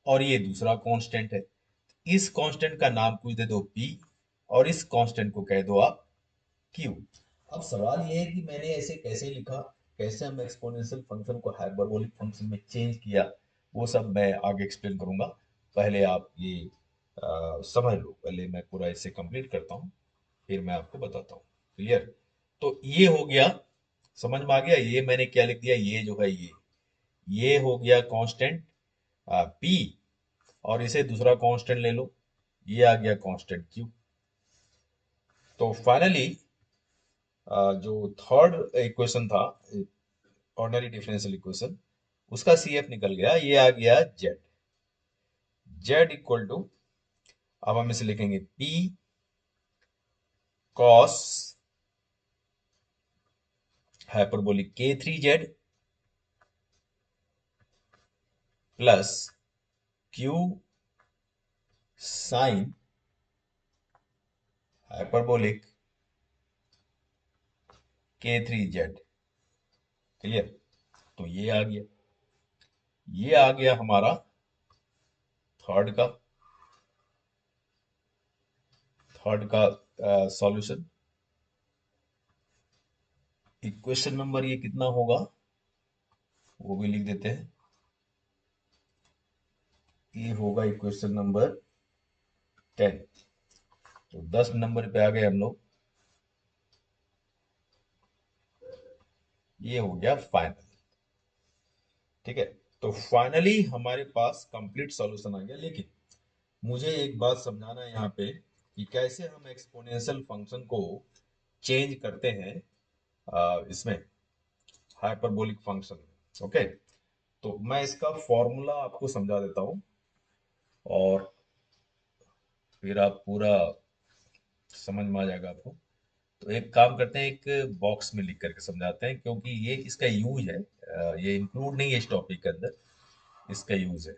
और ये दूसरा कांस्टेंट है। इस कांस्टेंट का नाम कुछ दे दो P, और इस कांस्टेंट को कह दो आप Q। अब सवाल ये है कि मैंने ऐसे कैसे लिखा, कैसे हम एक्सपोनेंशियल फंक्शन को हाइपरबोलिक फंक्शन में चेंज किया, वो सब मैं आगे एक्सप्लेन करूंगा। पहले आप ये समझ लो, पहले मैं पूरा इसे कंप्लीट करता हूँ, फिर मैं आपको बताता हूँ। क्लियर? तो ये हो गया, समझ में आ गया? ये मैंने क्या लिख दिया, ये जो है ये हो गया कांस्टेंट P, और इसे दूसरा कांस्टेंट ले लो, ये आ गया कांस्टेंट Q। तो फाइनली जो थर्ड इक्वेशन था, ऑर्डिनरी डिफरेंशियल इक्वेशन, उसका CF निकल गया, ये आ गया Z इक्वल टू, अब हम इसे लिखेंगे P cos hyperbolic K3Z plus Q sine hyperbolic K3Z। Clear? तो ये आ गया, ये आ गया हमारा थर्ड का सॉल्यूशन। इक्वेशन नंबर ये कितना होगा वो भी लिख देते हैं, ये होगा इक्वेशन नंबर 10। तो 10 नंबर पे आ गए हम लोग, ये हो गया फाइनल। ठीक है? तो फाइनली हमारे पास कंप्लीट सॉल्यूशन आ गया। लेकिन मुझे एक बात समझाना है यहाँ पे कि कैसे हम एक्सपोनेंशियल फंक्शन को चेंज करते हैं इसमें हाइपरबोलिक फंक्शन में। ओके, तो मैं इसका फॉर्मूला आपको समझा देता हूँ, और फिर आप पूरा समझ में आ जाएगा आपको। तो एक काम करते हैं, एक बॉक्स में लिख करके समझाते हैं, क्योंकि ये इसका यूज है, ये इंक्लूड नहीं है इस टॉपिक के अंदर, इसका यूज है।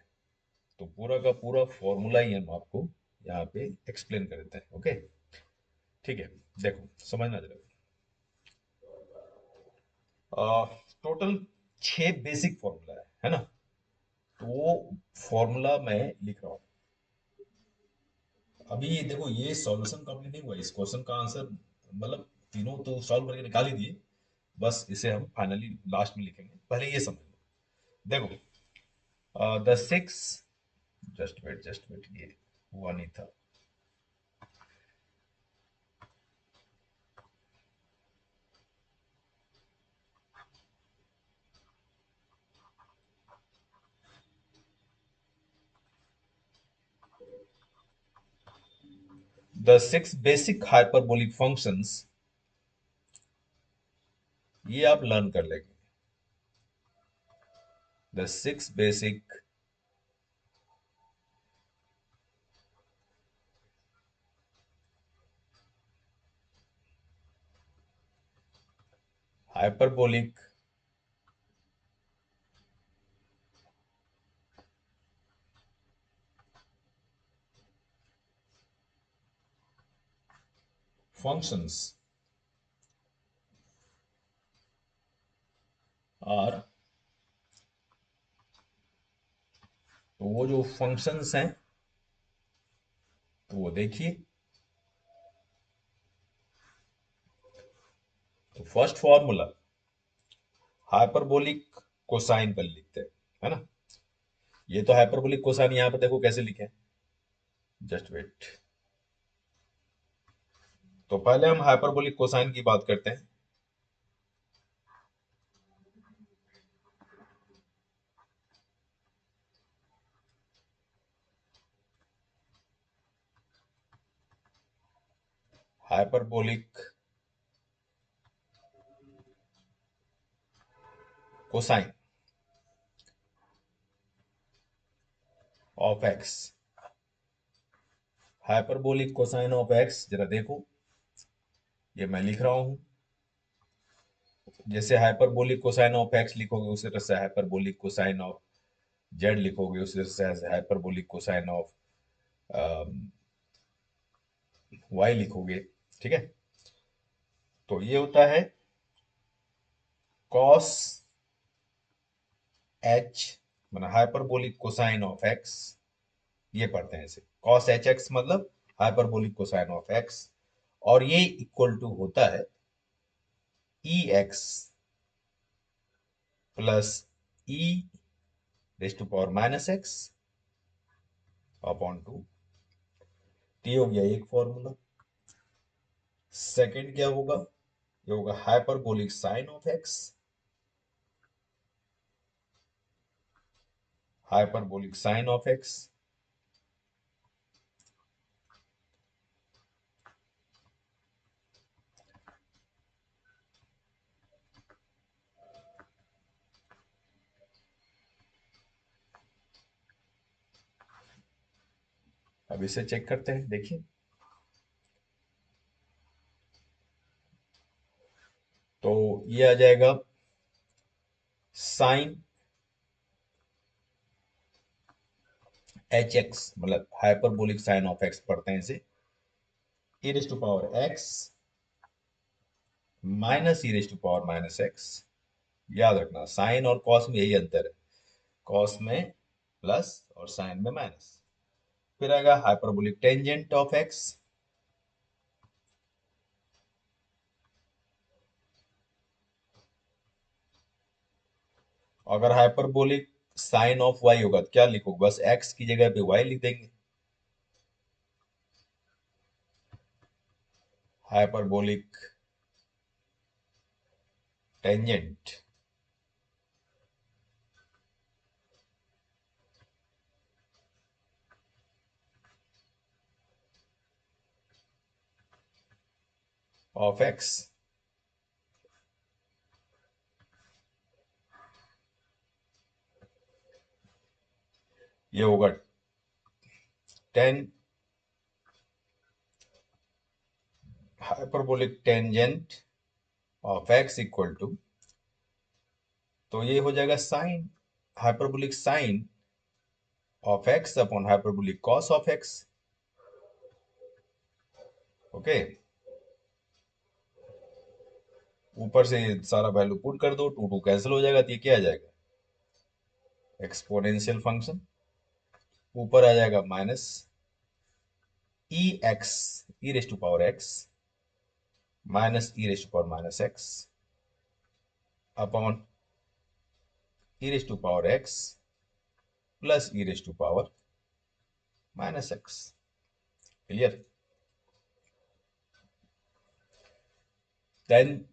तो पूरा का पूरा फॉर्मूला ही हम आपको यहाँ पे एक्सप्लेन कर देते हैं। ओके, ठीक है, देखो समझना जरा। टोटल 6 बेसिक फॉर्मूला है ना? तो वो फॉर्मूला मैं लिख रहा हूँ अभी। देखो ये सॉल्यूशन कंप्लीट नहीं हुआ, इस क्वेश्चन का आंसर मतलब तीनों तो सॉल्व करके निकाल ही दिए, बस इसे हम फाइनली लास्ट में लिखेंगे। पहले ये समझ लो, देखो द सिक्स, जस्ट वेट, ये हुआ नहीं था। द 6 बेसिक हाइपरबोलिक फंक्शंस, ये आप लर्न कर लेंगे। The 6 basic hyperbolic functions are, तो वो जो फंक्शंस हैं तो वो देखिए। तो फर्स्ट फॉर्मूला हाइपरबोलिक कोसाइन पर लिखते हैं, है ना। ये तो हाइपरबोलिक कोसाइन यहां पर देखो कैसे लिखे, जस्ट वेट। तो पहले हम हाइपरबोलिक कोसाइन की बात करते हैं। Hyperbolic cosine of x, hyperbolic cosine of x जरा देखो, ये मैं लिख रहा हूं। जैसे हाइपरबोलिक कोसाइन ऑफ एक्स लिखोगे उसी तरह से हाइपरबोलिक कोसाइन ऑफ जेड लिखोगे उसी तरह से हाइपरबोलिक कोसाइन ऑफ वाई लिखोगे, ठीक है। तो ये होता है कॉस एच, मतलब हाइपरबोलिक कोसाइन ऑफ एक्स, ये पढ़ते हैं इसे कॉस एच एक्स, मतलब हाइपरबोलिक कोसाइन ऑफ एक्स। और ये इक्वल टू होता है E X plus E raise to power minus x upon two. ये हो गया एक फॉर्मूला। सेकंड क्या होगा, ये होगा hyperbolic sine of x, hyperbolic sine of x. अब इसे चेक करते हैं, देखिए। तो ये आ जाएगा साइन एच एक्स, मतलब हाइपरबोलिक साइन ऑफ एक्स पढ़ते हैं इसे, e raise to power x minus e raise to power minus x. याद रखना साइन और कॉस में यही अंतर है, कॉस में प्लस और साइन में माइनस। फिर आएगा हाइपरबोलिक टेंजेंट ऑफ एक्स, अगर हाइपरबोलिक साइन ऑफ वाई होगा तो क्या लिखोगे, बस एक्स की जगह पे वाई लिख देंगे। हाइपरबोलिक टेंजेंट ऑफ एक्स, ये होगा tan hyperbolic tangent of x equal to, तो ये हो जाएगा sine, hyperbolic sine of x upon hyperbolic cos of x. Okay, ऊपर से सारा वैल्यू पुट कर दो, टू टू कैंसिल हो जाएगा, तो ये क्या आ जाएगा, एक्सपोनेंशियल फंक्शन। ऊपर आ जाएगा minus e x, e raise to power x minus e raise to power minus x upon e raise to power x plus E raise to power minus x. Clear. Then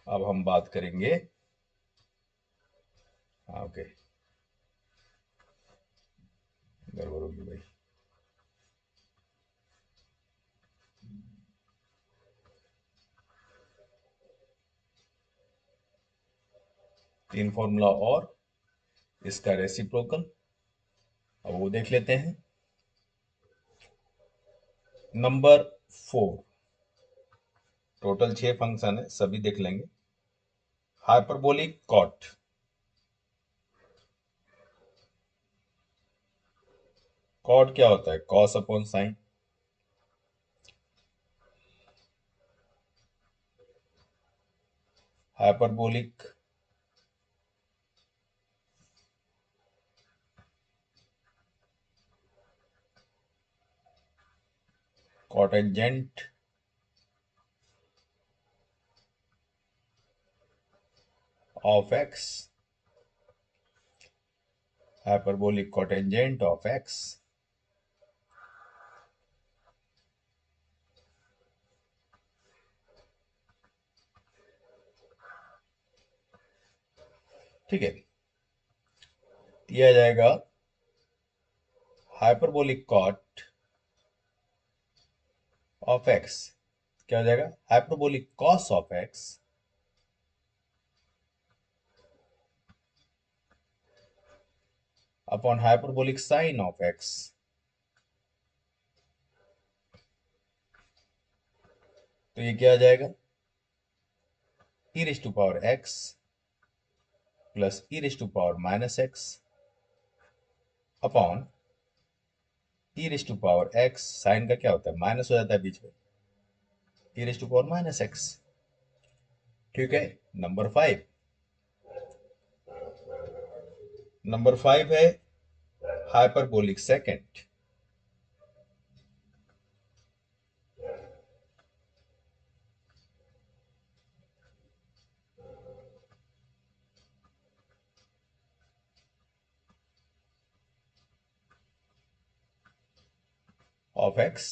अब हम बात करेंगे, okay, गड़बड़ होगी भाई। तीन formula और इसका रेसिप्रोकल, अब वो देख लेते हैं। नंबर 4, टोटल 6 फंक्शन है, सभी देख लेंगे। हाइपरबोलिक कॉट, कॉट क्या होता है, cos upon sine. Hyperbolic cotangent of x, hyperbolic cotangent of x ठीक है, दिया जाएगा हाइपरबोलिक कॉट ऑफ एक्स, क्या हो जाएगा hyperbolic cos of x upon hyperbolic sine of x, तो ये क्या आ जाएगा e raise to power x plus e raise to power minus x upon e raise to power x, sine का क्या होता है माइनस हो जाता है बीच में, e raise to power minus x. ठीक है, नंबर 5, नंबर 5 है hyperbolic second of x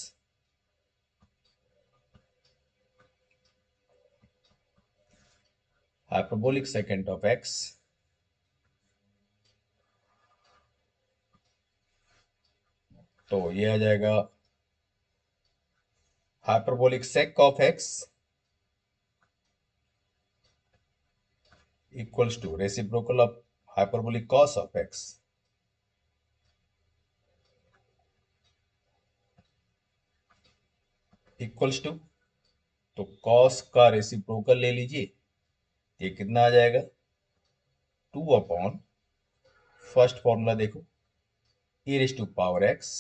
hyperbolic second of x, तो ये आ जाएगा hyperbolic sec of x equals to reciprocal of hyperbolic cos of x equals to, तो कॉस का reciprocal ले लीजिए, ये कितना आ जाएगा 2 अपॉन फर्स्ट फॉर्मूला देखो e raise to power x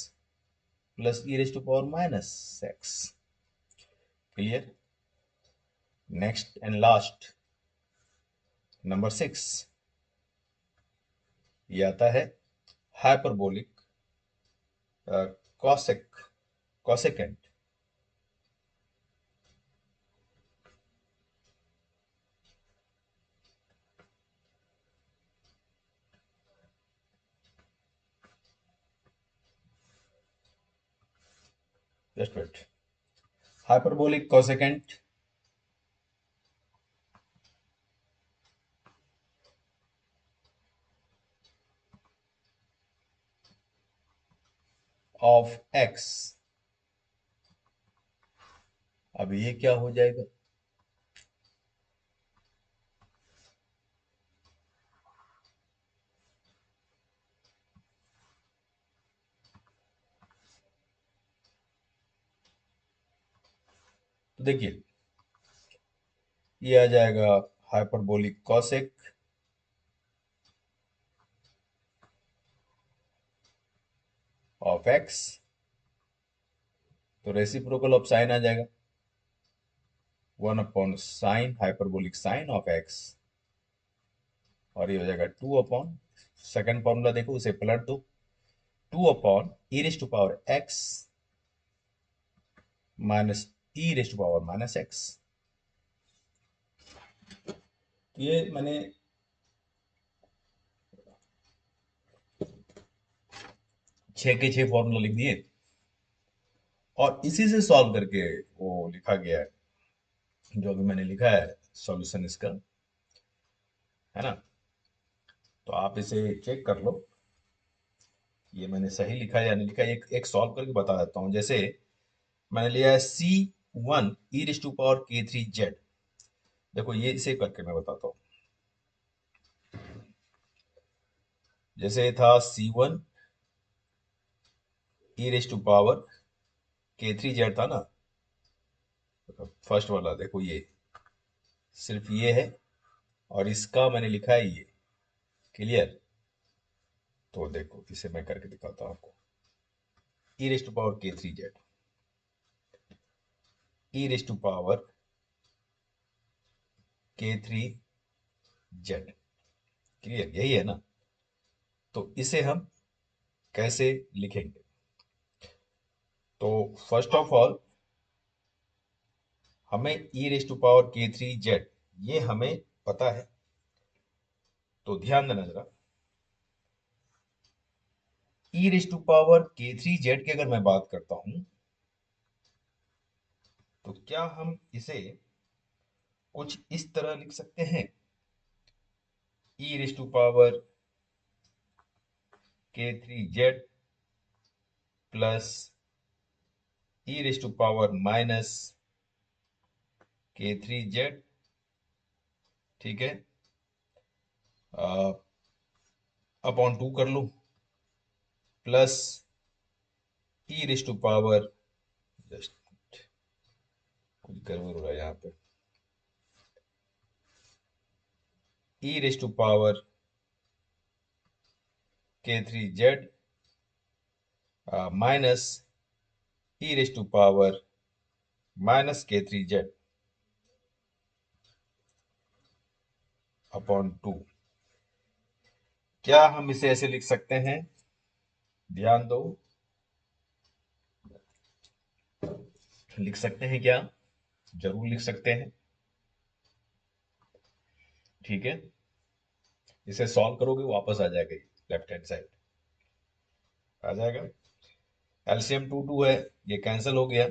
plus e raise to power minus x. Clear, next and last number 6, ये आता है hyperbolic cosec cosecant just wait, hyperbolic cosecant of x, अब ये क्या हो जाएगा तो देखिए ये आ जाएगा हाइपरबोलिक कॉसेक ऑफ x, तो रेसिप्रोकल ऑफ साइन आ जाएगा 1 upon sine hyperbolic sine of x, और ये हो जाएगा 2 अपॉन सेकंड फॉर्मूला देखो उसे पलट दो 2 upon e raise to power x minus e raise to power minus x. ये मैंने 6 के 6 फॉर्मूला लिख दिए और इसी से सॉल्व करके वो लिखा गया है, जो अभी मैंने लिखा है सॉल्यूशन इसका, है ना। तो आप इसे चेक कर लो ये मैंने सही लिखा है या नहीं लिखा, एक एक सॉल्व करके बता देता हूँ। जैसे मैंने लिया है C1 e raise to power k3z, देखो ये इसे करके मैं बताता हूँ। जैसे था C1 e raise to power k3z था ना, फर्स्ट वाला देखो ये सिर्फ ये है और इसका मैंने लिखा है ये। क्लियर, तो देखो इसे मैं करके दिखाता हूँ आपको। e raise to power k3z, e raise to power k3z। Clear, यही है ना? तो इसे हम कैसे लिखेंगे? तो फर्स्ट ऑफ ऑल हमें e raise to power k3z ये हमें पता है। तो ध्यान देना जरा, e raise to power k3z की अगर मैं बात करता हूं तो क्या हम इसे कुछ इस तरह लिख सकते हैं? e raise to power k3z plus e raise to power minus k3z, ठीक है, अपॉन 2 कर लो, plus e raise to power, just कुछ गड़बड़ हो रहा है यहाँ पे, e raise to power k3z minus e raise to power minus k3z upon 2। क्या हम इसे ऐसे लिख सकते हैं? ध्यान दो, लिख सकते हैं क्या? जरूर लिख सकते हैं, ठीक है। इसे सॉल्व करोगे वापस आ जाएगा, लेफ्ट हैंड साइड आ जाएगा। एलसीएम 2 है, ये कैंसिल हो गया।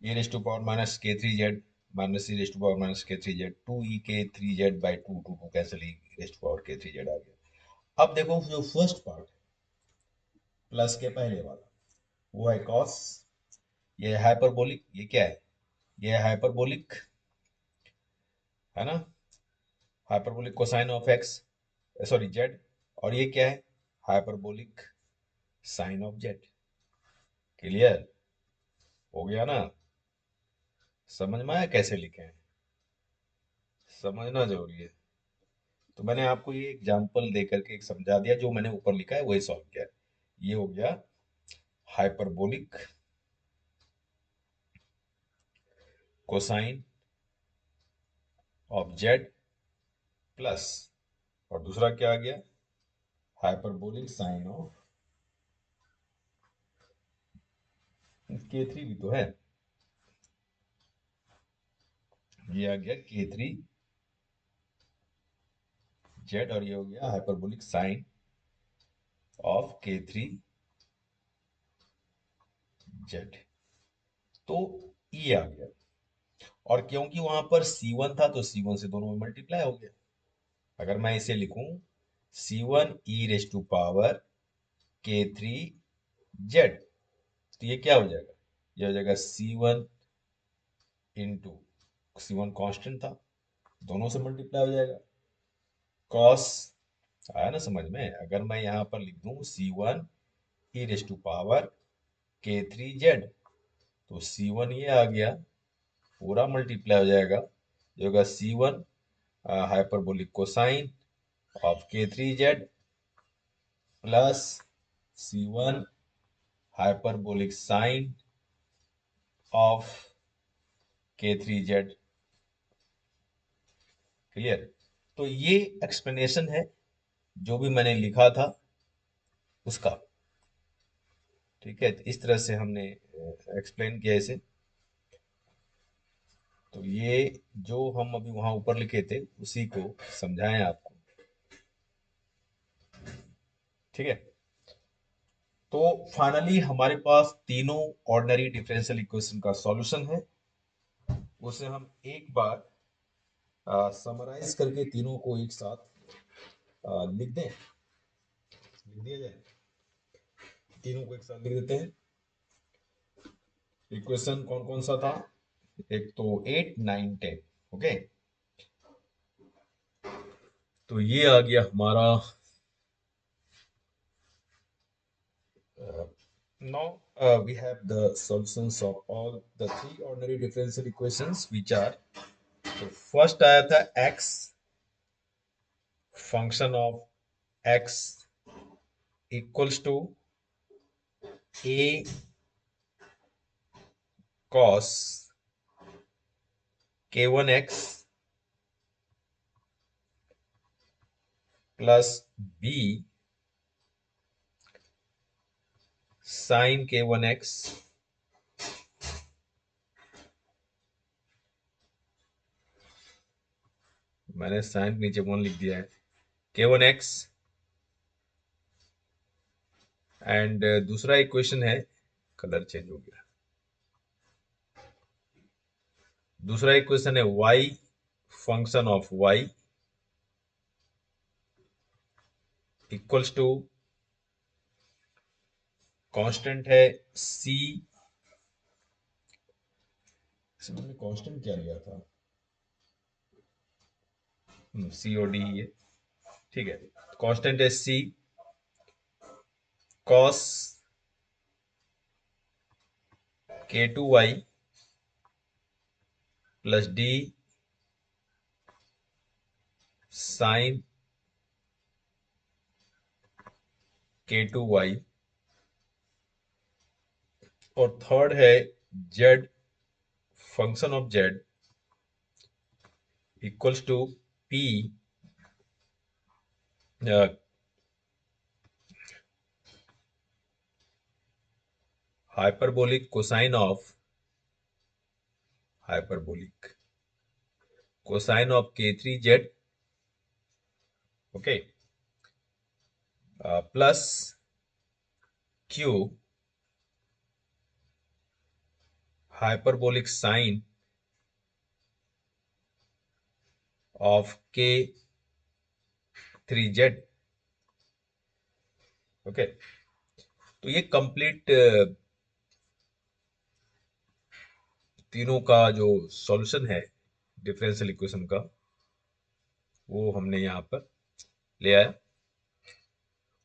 e raise to power minus k3z minus e raise to power minus k3z, 2e k3z by 2 cancel, e raise to power k3z आ गया। अब देखो जो फर्स्ट पार्ट प्लस के पहले वाला वो है कॉस, ये हाइपरबोलिक, ये क्या है? ये है हाइपरबोलिक, है ना, hyperbolic cosine of x, sorry z. और ये क्या है? Hyperbolic sine of z. Clear हो गया ना? समझ में आया कैसे लिखे हैं? समझना जरूरी है। तो मैंने आपको ये एग्जांपल दे करके एक समझा दिया, जो मैंने ऊपर लिखा है वही सॉल्व किया है। ये हो गया hyperbolic cosine of Z plus, और दूसरा क्या आ गया? हाइपरबोलिक साइन ऑफ k3 भी तो है, ये आ गया k3 जेड, और ये हो गया hyperbolic sine of k3 z. तो ये आ गया, और क्योंकि वहां पर C1 था तो C1 से दोनों में मल्टीप्लाई हो गया। अगर मैं इसे लिखूं C1 e raise to power k3 z, तो ये क्या हो जाएगा? ये हो जाएगा C1 इंटू, C1 कांस्टेंट था, दोनों से मल्टीप्लाई हो जाएगा, कॉस, आया ना समझ में? अगर मैं यहाँ पर लिख दूं C1 e raise to power k3 z, तो C1 ये आ गया, पूरा मल्टीप्लाई हो जाएगा, जो होगा C1 hyperbolic cosine of k3 z plus C1 hyperbolic sine of k3 z. Clear? तो ये एक्सप्लेनेशन है जो भी मैंने लिखा था उसका, ठीक है। तो इस तरह से हमने एक्सप्लेन किया इसे। तो ये जो हम अभी वहां ऊपर लिखे थे उसी को समझाएं आपको, ठीक है। तो फाइनली हमारे पास तीनों ऑर्डिनरी डिफरेंशियल इक्वेशन का सॉल्यूशन है। उसे हम एक बार समराइज करके तीनों को एक साथ लिख दें, लिख दिया जाए, तीनों को एक साथ लिख देते हैं। इक्वेशन कौन कौन सा था? एक तो 8 9 10, ओके। तो ये आ गया हमारा। Now we have the solutions of all the three ordinary differential equations, which are, तो first आया था x function of x equals to a cos k1x plus B sine k1x मैंने साइन नीचे 1 लिख दिया है, k1x एंड दूसरा equation है, कलर चेंज हो गया, दूसरा इक्वेशन है y function of y equals to constant है c, इसमें हमने कांस्टेंट क्या लिया था, सी और डी है, ठीक है, कांस्टेंट है c cos k2y plus d sine k2y, और थर्ड है z function of z equals to p hyperbolic cosine of hyperbolic cosine of k3z, okay, plus q hyperbolic sine of k3z, okay. तो ये complete तीनों का जो solution है differential equation का, वो हमने यहाँ पर ले आया।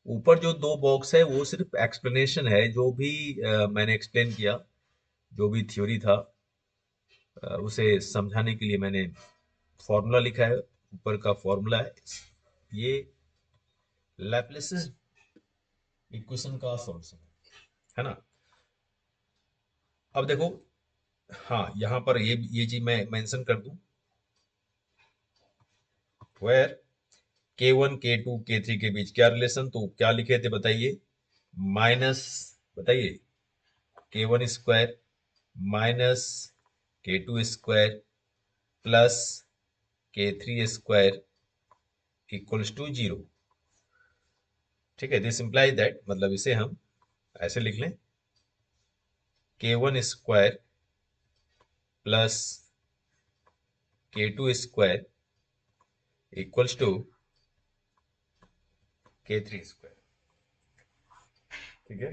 ऊपर जो दो बॉक्स है वो सिर्फ एक्सप्लेनेशन है, जो भी मैंने एक्सप्लेन किया, जो भी थ्योरी था उसे समझाने के लिए मैंने फॉर्मूला लिखा है, ऊपर का फॉर्मूला है, ये लैप्लेस इक्वेशन का सॉल्यूशन है ना। अब देखो, हाँ यहाँ पर ये चीज मैं मेंशन कर दूं, वेयर k1 k2 k3 के बीच क्या रिलेशन, तो क्या लिखे थे बताइए, माइनस, बताइए, k1 square minus k2 square plus k3 square equals to 0, ठीक है। दिस इंप्लाई दैट, मतलब इसे हम ऐसे लिख लें, k1 square plus k2 square equals to k3 square, ठीक है।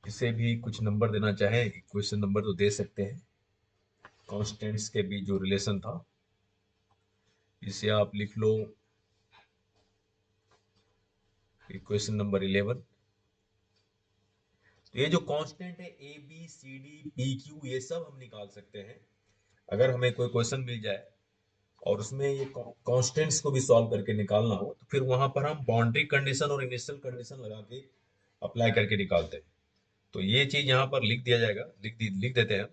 इसे भी कुछ नंबर देना चाहे, इक्वेशन नंबर तो दे सकते हैं, कॉन्स्टेंट्स के बीच जो रिलेशन था, इसे आप लिख लो इक्वेशन नंबर 11। तो ये जो कांस्टेंट है a b c d p q, ये सब हम निकाल सकते हैं अगर हमें कोई क्वेश्चन मिल जाए और उसमें ये कांस्टेंट्स को भी सॉल्व करके निकालना हो, तो फिर वहां पर हम बाउंड्री कंडीशन और इनिशियल कंडीशन लगा के अप्लाई करके निकालते हैं। तो ये चीज यहाँ पर लिख दिया जाएगा, लिख देते हैं,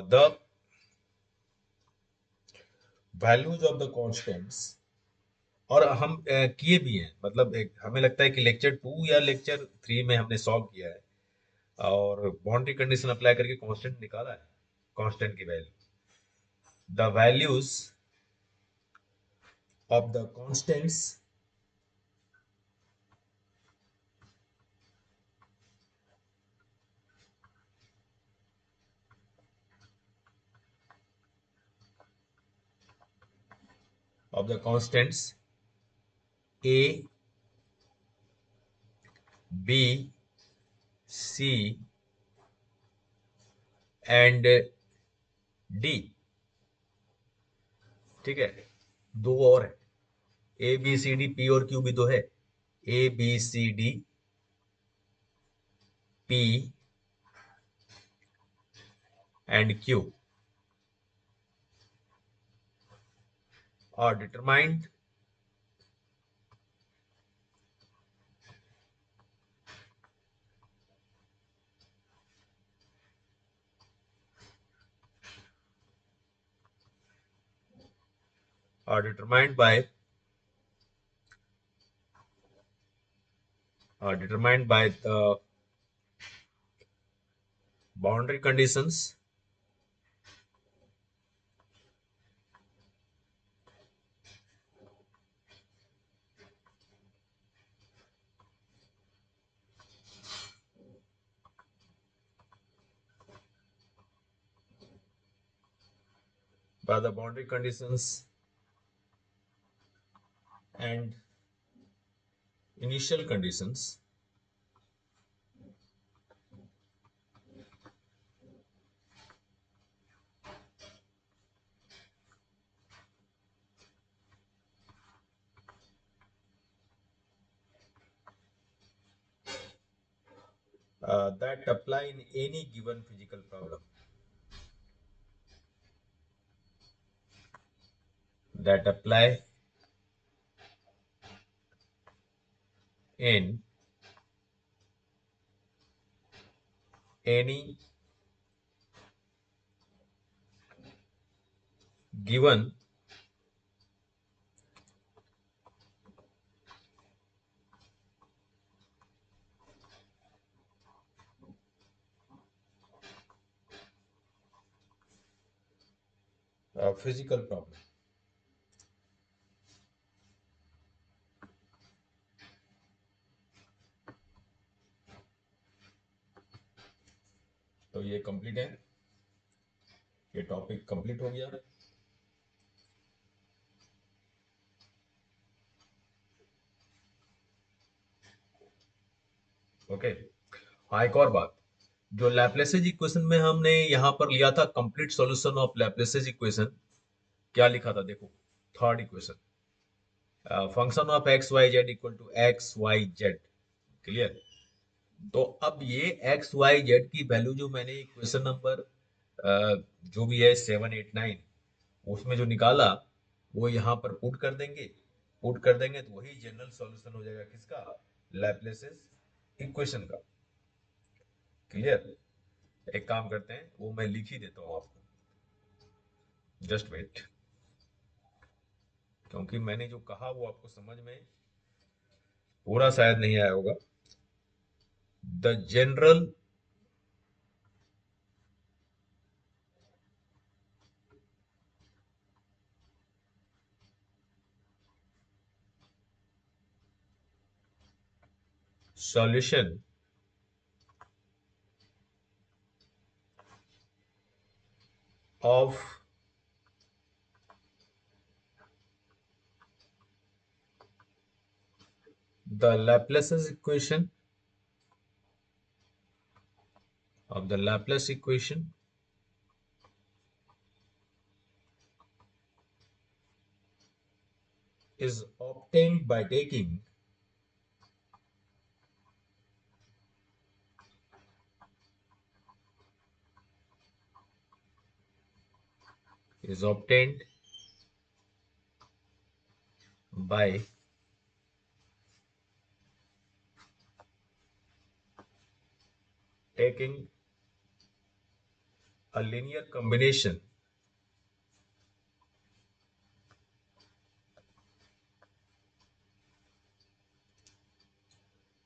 the values of the constants, और हम किए भी हैं, मतलब हमें लगता है कि लेक्चर 2 या लेक्चर 3 में हमने सॉल्व किया है और बाउंड्री कंडीशन अप्लाई करके कांस्टेंट निकाला है, कांस्टेंट की value, the values of the constants of the constants a b c and d, ठीक है। दो और है, a b c d p और क्यू भी तो है, a b c d p and q are determined are determined by the boundary conditions and initial conditions that apply in any given physical problem. That apply in any given physical problem. तो ये complete है, ये topic complete हो गया। Okay. हाँ, एक और बात, जो लैप्लेसेज इक्वेशन में हमने यहाँ पर लिया था complete solution of Laplace's equation, क्या लिखा था देखो, third equation, function of x Y z equal to x Y z. Clear. तो अब ये एक्स वाई जेड की वैल्यू जो मैंने इक्वेशन नंबर जो भी है 7, 8, 9 उसमें जो निकाला वो यहाँ पर पुट कर देंगे। पुट कर देंगे तो वही जनरल सॉल्यूशन हो जाएगा किसका, लैप्लेसेस इक्वेशन का। क्लियर। एक काम करते हैं, वो मैं लिख ही देता हूँ आपको, जस्ट वेट, क्योंकि मैंने जो कहा वो आपको समझ में पूरा शायद नहीं आया होगा। The general solution of the Laplace equation is obtained by taking is obtained by taking a linear combination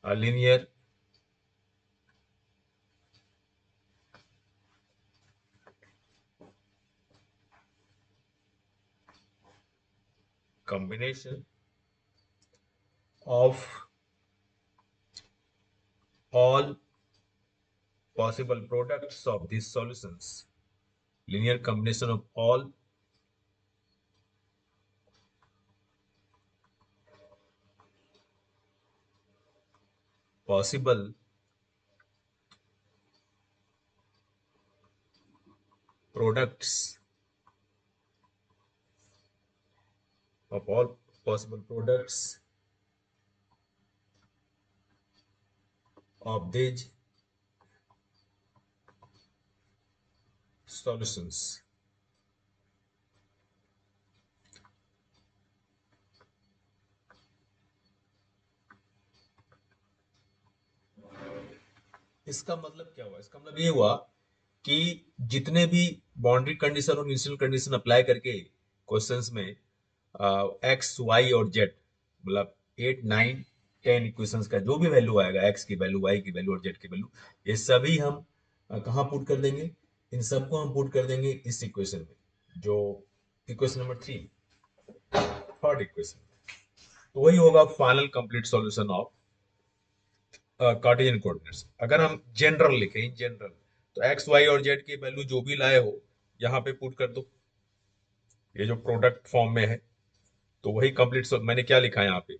a linear combination of all possible products of these solutions, linear combination of all possible products of all possible products of these solutions. इसका मतलब क्या हुआ, इसका मतलब ये हुआ कि जितने भी बाउंड्री कंडीशन और इनिशियल कंडीशन अप्लाई करके क्वेश्चंस में एक्स वाई और जेड, मतलब 8 9 10 इक्वेशंस का जो भी वैल्यू आएगा, एक्स की वैल्यू, वाई की वैल्यू और जेड की वैल्यू, ये सभी हम कहाँ पुट कर देंगे? इन सबको हम पुट कर देंगे इस इक्वेशन में, जो इक्वेशन नंबर 3, थर्ड इक्वेशन। तो वही होगा final complete solution of Cartesian coordinates. अगर हम जनरल लिखें, इन जनरल, तो एक्स वाई और जेड की वैल्यू जो भी लाए हो यहाँ पे पुट कर दो, ये जो प्रोडक्ट फॉर्म में है। तो वही कंप्लीट, मैंने क्या लिखा है यहाँ पे,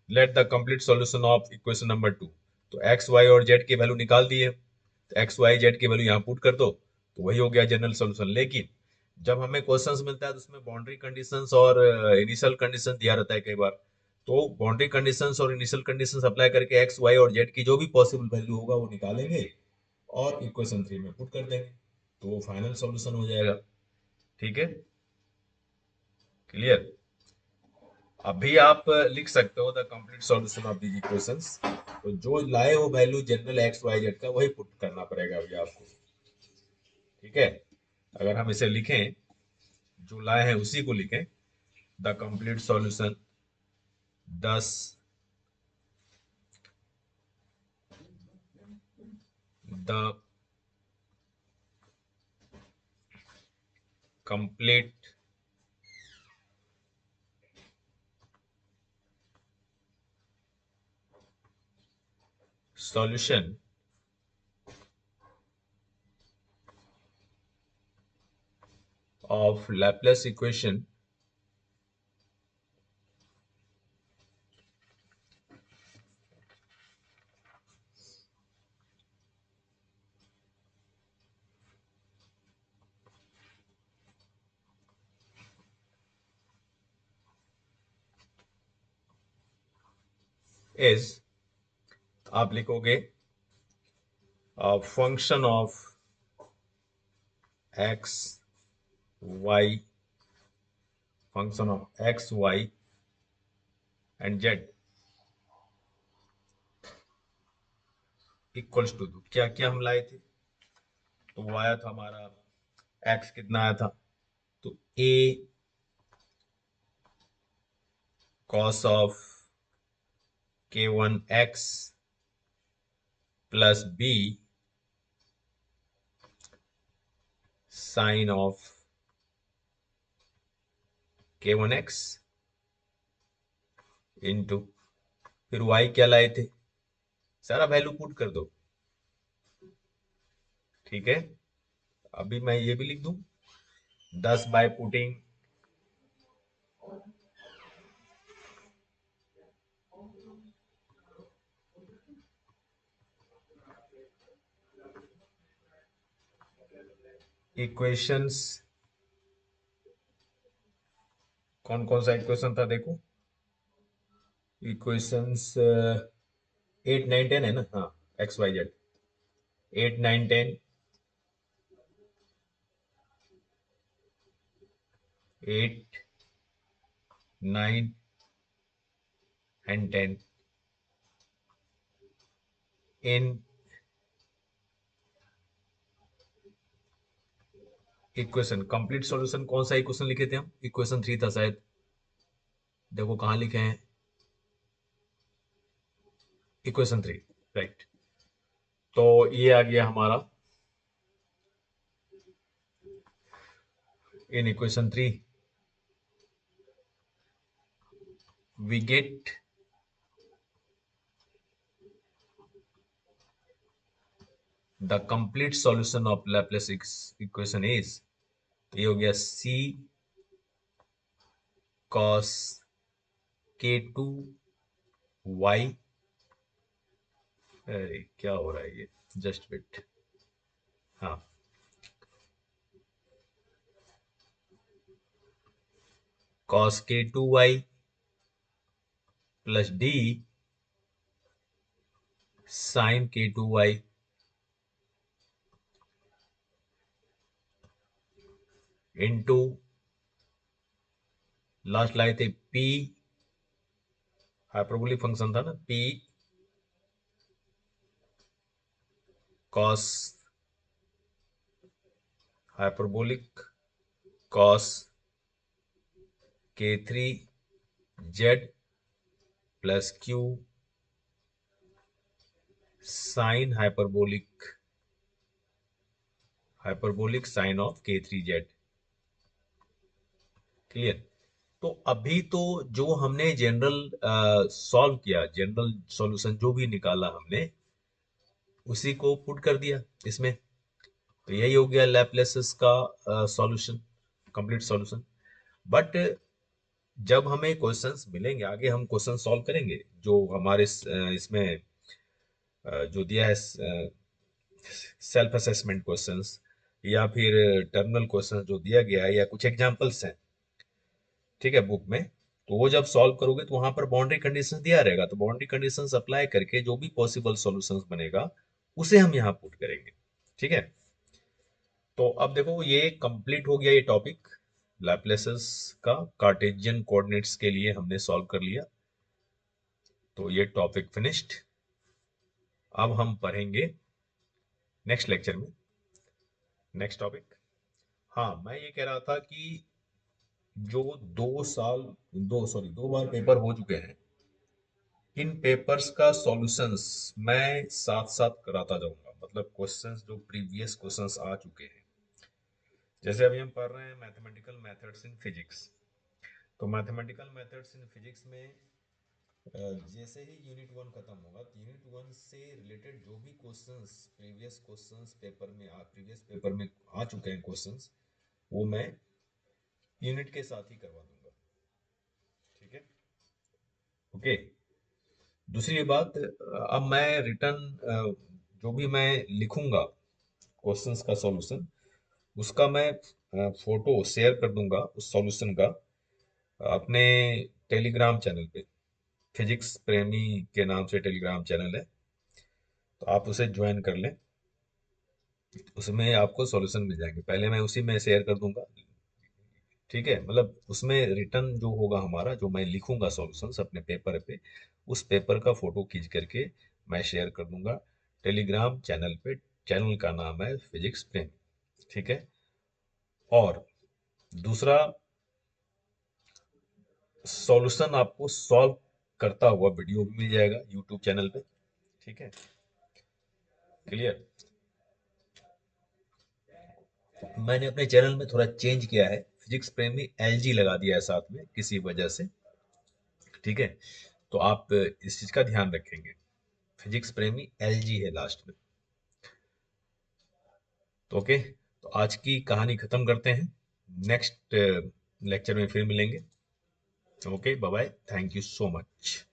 let the complete solution of equation number 2। तो एक्स वाई और जेड की वैल्यू निकाल दिए, तो एक्स वाई जेड की वैल्यू यहाँ पुट कर दो, तो वही हो गया जनरल सॉल्यूशन। लेकिन जब हमें क्वेश्चंस मिलता है तो उसमें बाउंड्री कंडीशंस और इनिशियल कंडीशन दिया रहता है कई बार। तो बाउंड्री कंडीशंस और इनिशियल कंडीशंस अप्लाई करके एक्स वाई और जेड की जो भी पॉसिबल वैल्यू होगा वो निकालेंगे और इक्वेशन 3 में पुट कर देंगे, तो वो फाइनल सॉल्यूशन हो जाएगा। ठीक है, क्लियर? अभी आप लिख सकते हो the complete solution of these equations. तो जो लाए हो value general x Y z का, वही पुट करना पड़ेगा अभी आपको। ठीक है, अगर हम इसे लिखें, जो लाए हैं उसी को लिखें, the complete solution 10 the complete solution of Laplace equation is, आप लिखोगे function of x Y, function of x y and z equals to, क्या क्या हम लाए थे? तो वो आया था हमारा, एक्स कितना आया था? तो A cos of k1x plus B sine of k1x into, फिर y क्या लाए थे? सारा वैल्यू पुट कर दो। ठीक है, अभी मैं ये भी लिख दूं, 10 बाय पुटिंग इक्वेशंस, कौन कौन सा इक्वेशन था देखो, इक्वेशंस 8 9 10 है ना, हाँ, x Y z 8 9 10, 8 9 and 10 in equation. Complete solution कौन सा इक्वेशन लिखे थे हम? इक्वेशन 3 था शायद, देखो कहाँ लिखे हैं, इक्वेशन 3, राइट। तो ये आ गया हमारा in equation 3 we get the complete solution of Laplace equation is, ये हो गया c cos k2y, अरे क्या हो रहा है ये, जस्ट वेट, हाँ, cos k2y plus d sin k2y into, last लाए थे p, हाइपरबोलिक फंक्शन था ना, p cos, hyperbolic cos k3z plus q sine hyperbolic sine of k3z। Clear. तो अभी तो जो हमने जनरल सॉल्व किया, जनरल सॉल्यूशन जो भी निकाला हमने, उसी को पुट कर दिया इसमें। तो यही हो गया लैपलेसेस का सॉल्यूशन, कंप्लीट सॉल्यूशन। बट जब हमें क्वेश्चंस मिलेंगे आगे, हम क्वेश्चन सॉल्व करेंगे जो हमारे इसमें जो दिया है, सेल्फ असेसमेंट क्वेश्चंस या फिर टर्मिनल क्वेश्चंस जो दिया गया है, या कुछ एग्जांपल्स हैं, ठीक है, बुक में। तो वो जब सॉल्व करोगे तो वहां पर बाउंड्री कंडीशंस दिया रहेगा, तो बाउंड्री कंडीशंस अप्लाई करके जो भी पॉसिबल सॉल्यूशंस बनेगा उसे हम यहाँ पुट करेंगे। ठीक है। तो अब देखो ये कंप्लीट हो गया ये टॉपिक लैपलेसेस का। कार्टेशियन कोऑर्डिनेट्स के लिए हमने सॉल्व कर लिया, तो ये टॉपिक फिनिश्ड। अब हम पढ़ेंगे नेक्स्ट लेक्चर में नेक्स्ट टॉपिक। हाँ, मैं ये कह रहा था कि जो 2 साल, 2 बार पेपर हो चुके हैं, इन पेपर्स का सॉल्यूशंस मैं साथ साथ कराता जाऊंगा। मतलब क्वेश्चंस जो प्रीवियस क्वेश्चंस आ चुके हैं, जैसे अभी हम पढ़ रहे हैं मैथमेटिकल मेथड्स इन फिजिक्स। तो मैथमेटिकल मेथड्स इन फिजिक्स में जैसे ही यूनिट 1 खत्म होगा, तो यूनिट 1 से रिलेटेड जो भी क्वेश्चंस प्रीवियस पेपर में आ चुके हैं क्वेश्चंस, वो मैं यूनिट के साथ ही करवा दूंगा। ठीक है। ओके। दूसरी बात, अब मैं रिटर्न जो भी मैं लिखूंगा क्वेश्चंस का सॉल्यूशन, उसका मैं फोटो शेयर कर दूंगा उस सॉल्यूशन का अपने टेलीग्राम चैनल पे। फिजिक्स प्रेमी के नाम से टेलीग्राम चैनल है, तो आप उसे ज्वाइन कर लें। उसमें आपको सॉल्यूशन मिल जाएंगे, पहले मैं उसी में शेयर कर दूंगा। ठीक है, मतलब उसमें रिटर्न जो होगा हमारा, जो मैं लिखूंगा सॉल्यूशंस अपने पेपर पे, उस पेपर का फोटो खींच करके मैं शेयर कर दूंगा टेलीग्राम चैनल पे। चैनल का नाम है फिजिक्स प्रेमी। ठीक है। और दूसरा, सॉल्यूशन आपको सॉल्व करता हुआ वीडियो भी मिल जाएगा यूट्यूब चैनल पे। ठीक है। क्लियर। मैंने अपने चैनल में थोड़ा चेंज किया है, फिजिक्स प्रेमी एलजी लगा दिया है साथ में किसी वजह से। ठीक है। तो आप इस चीज का ध्यान रखेंगे, फिजिक्स प्रेमी एलजी है लास्ट में। तो ओके, तो आज की कहानी खत्म करते हैं, नेक्स्ट लेक्चर में फिर मिलेंगे। Okay, bye bye, thank you so much.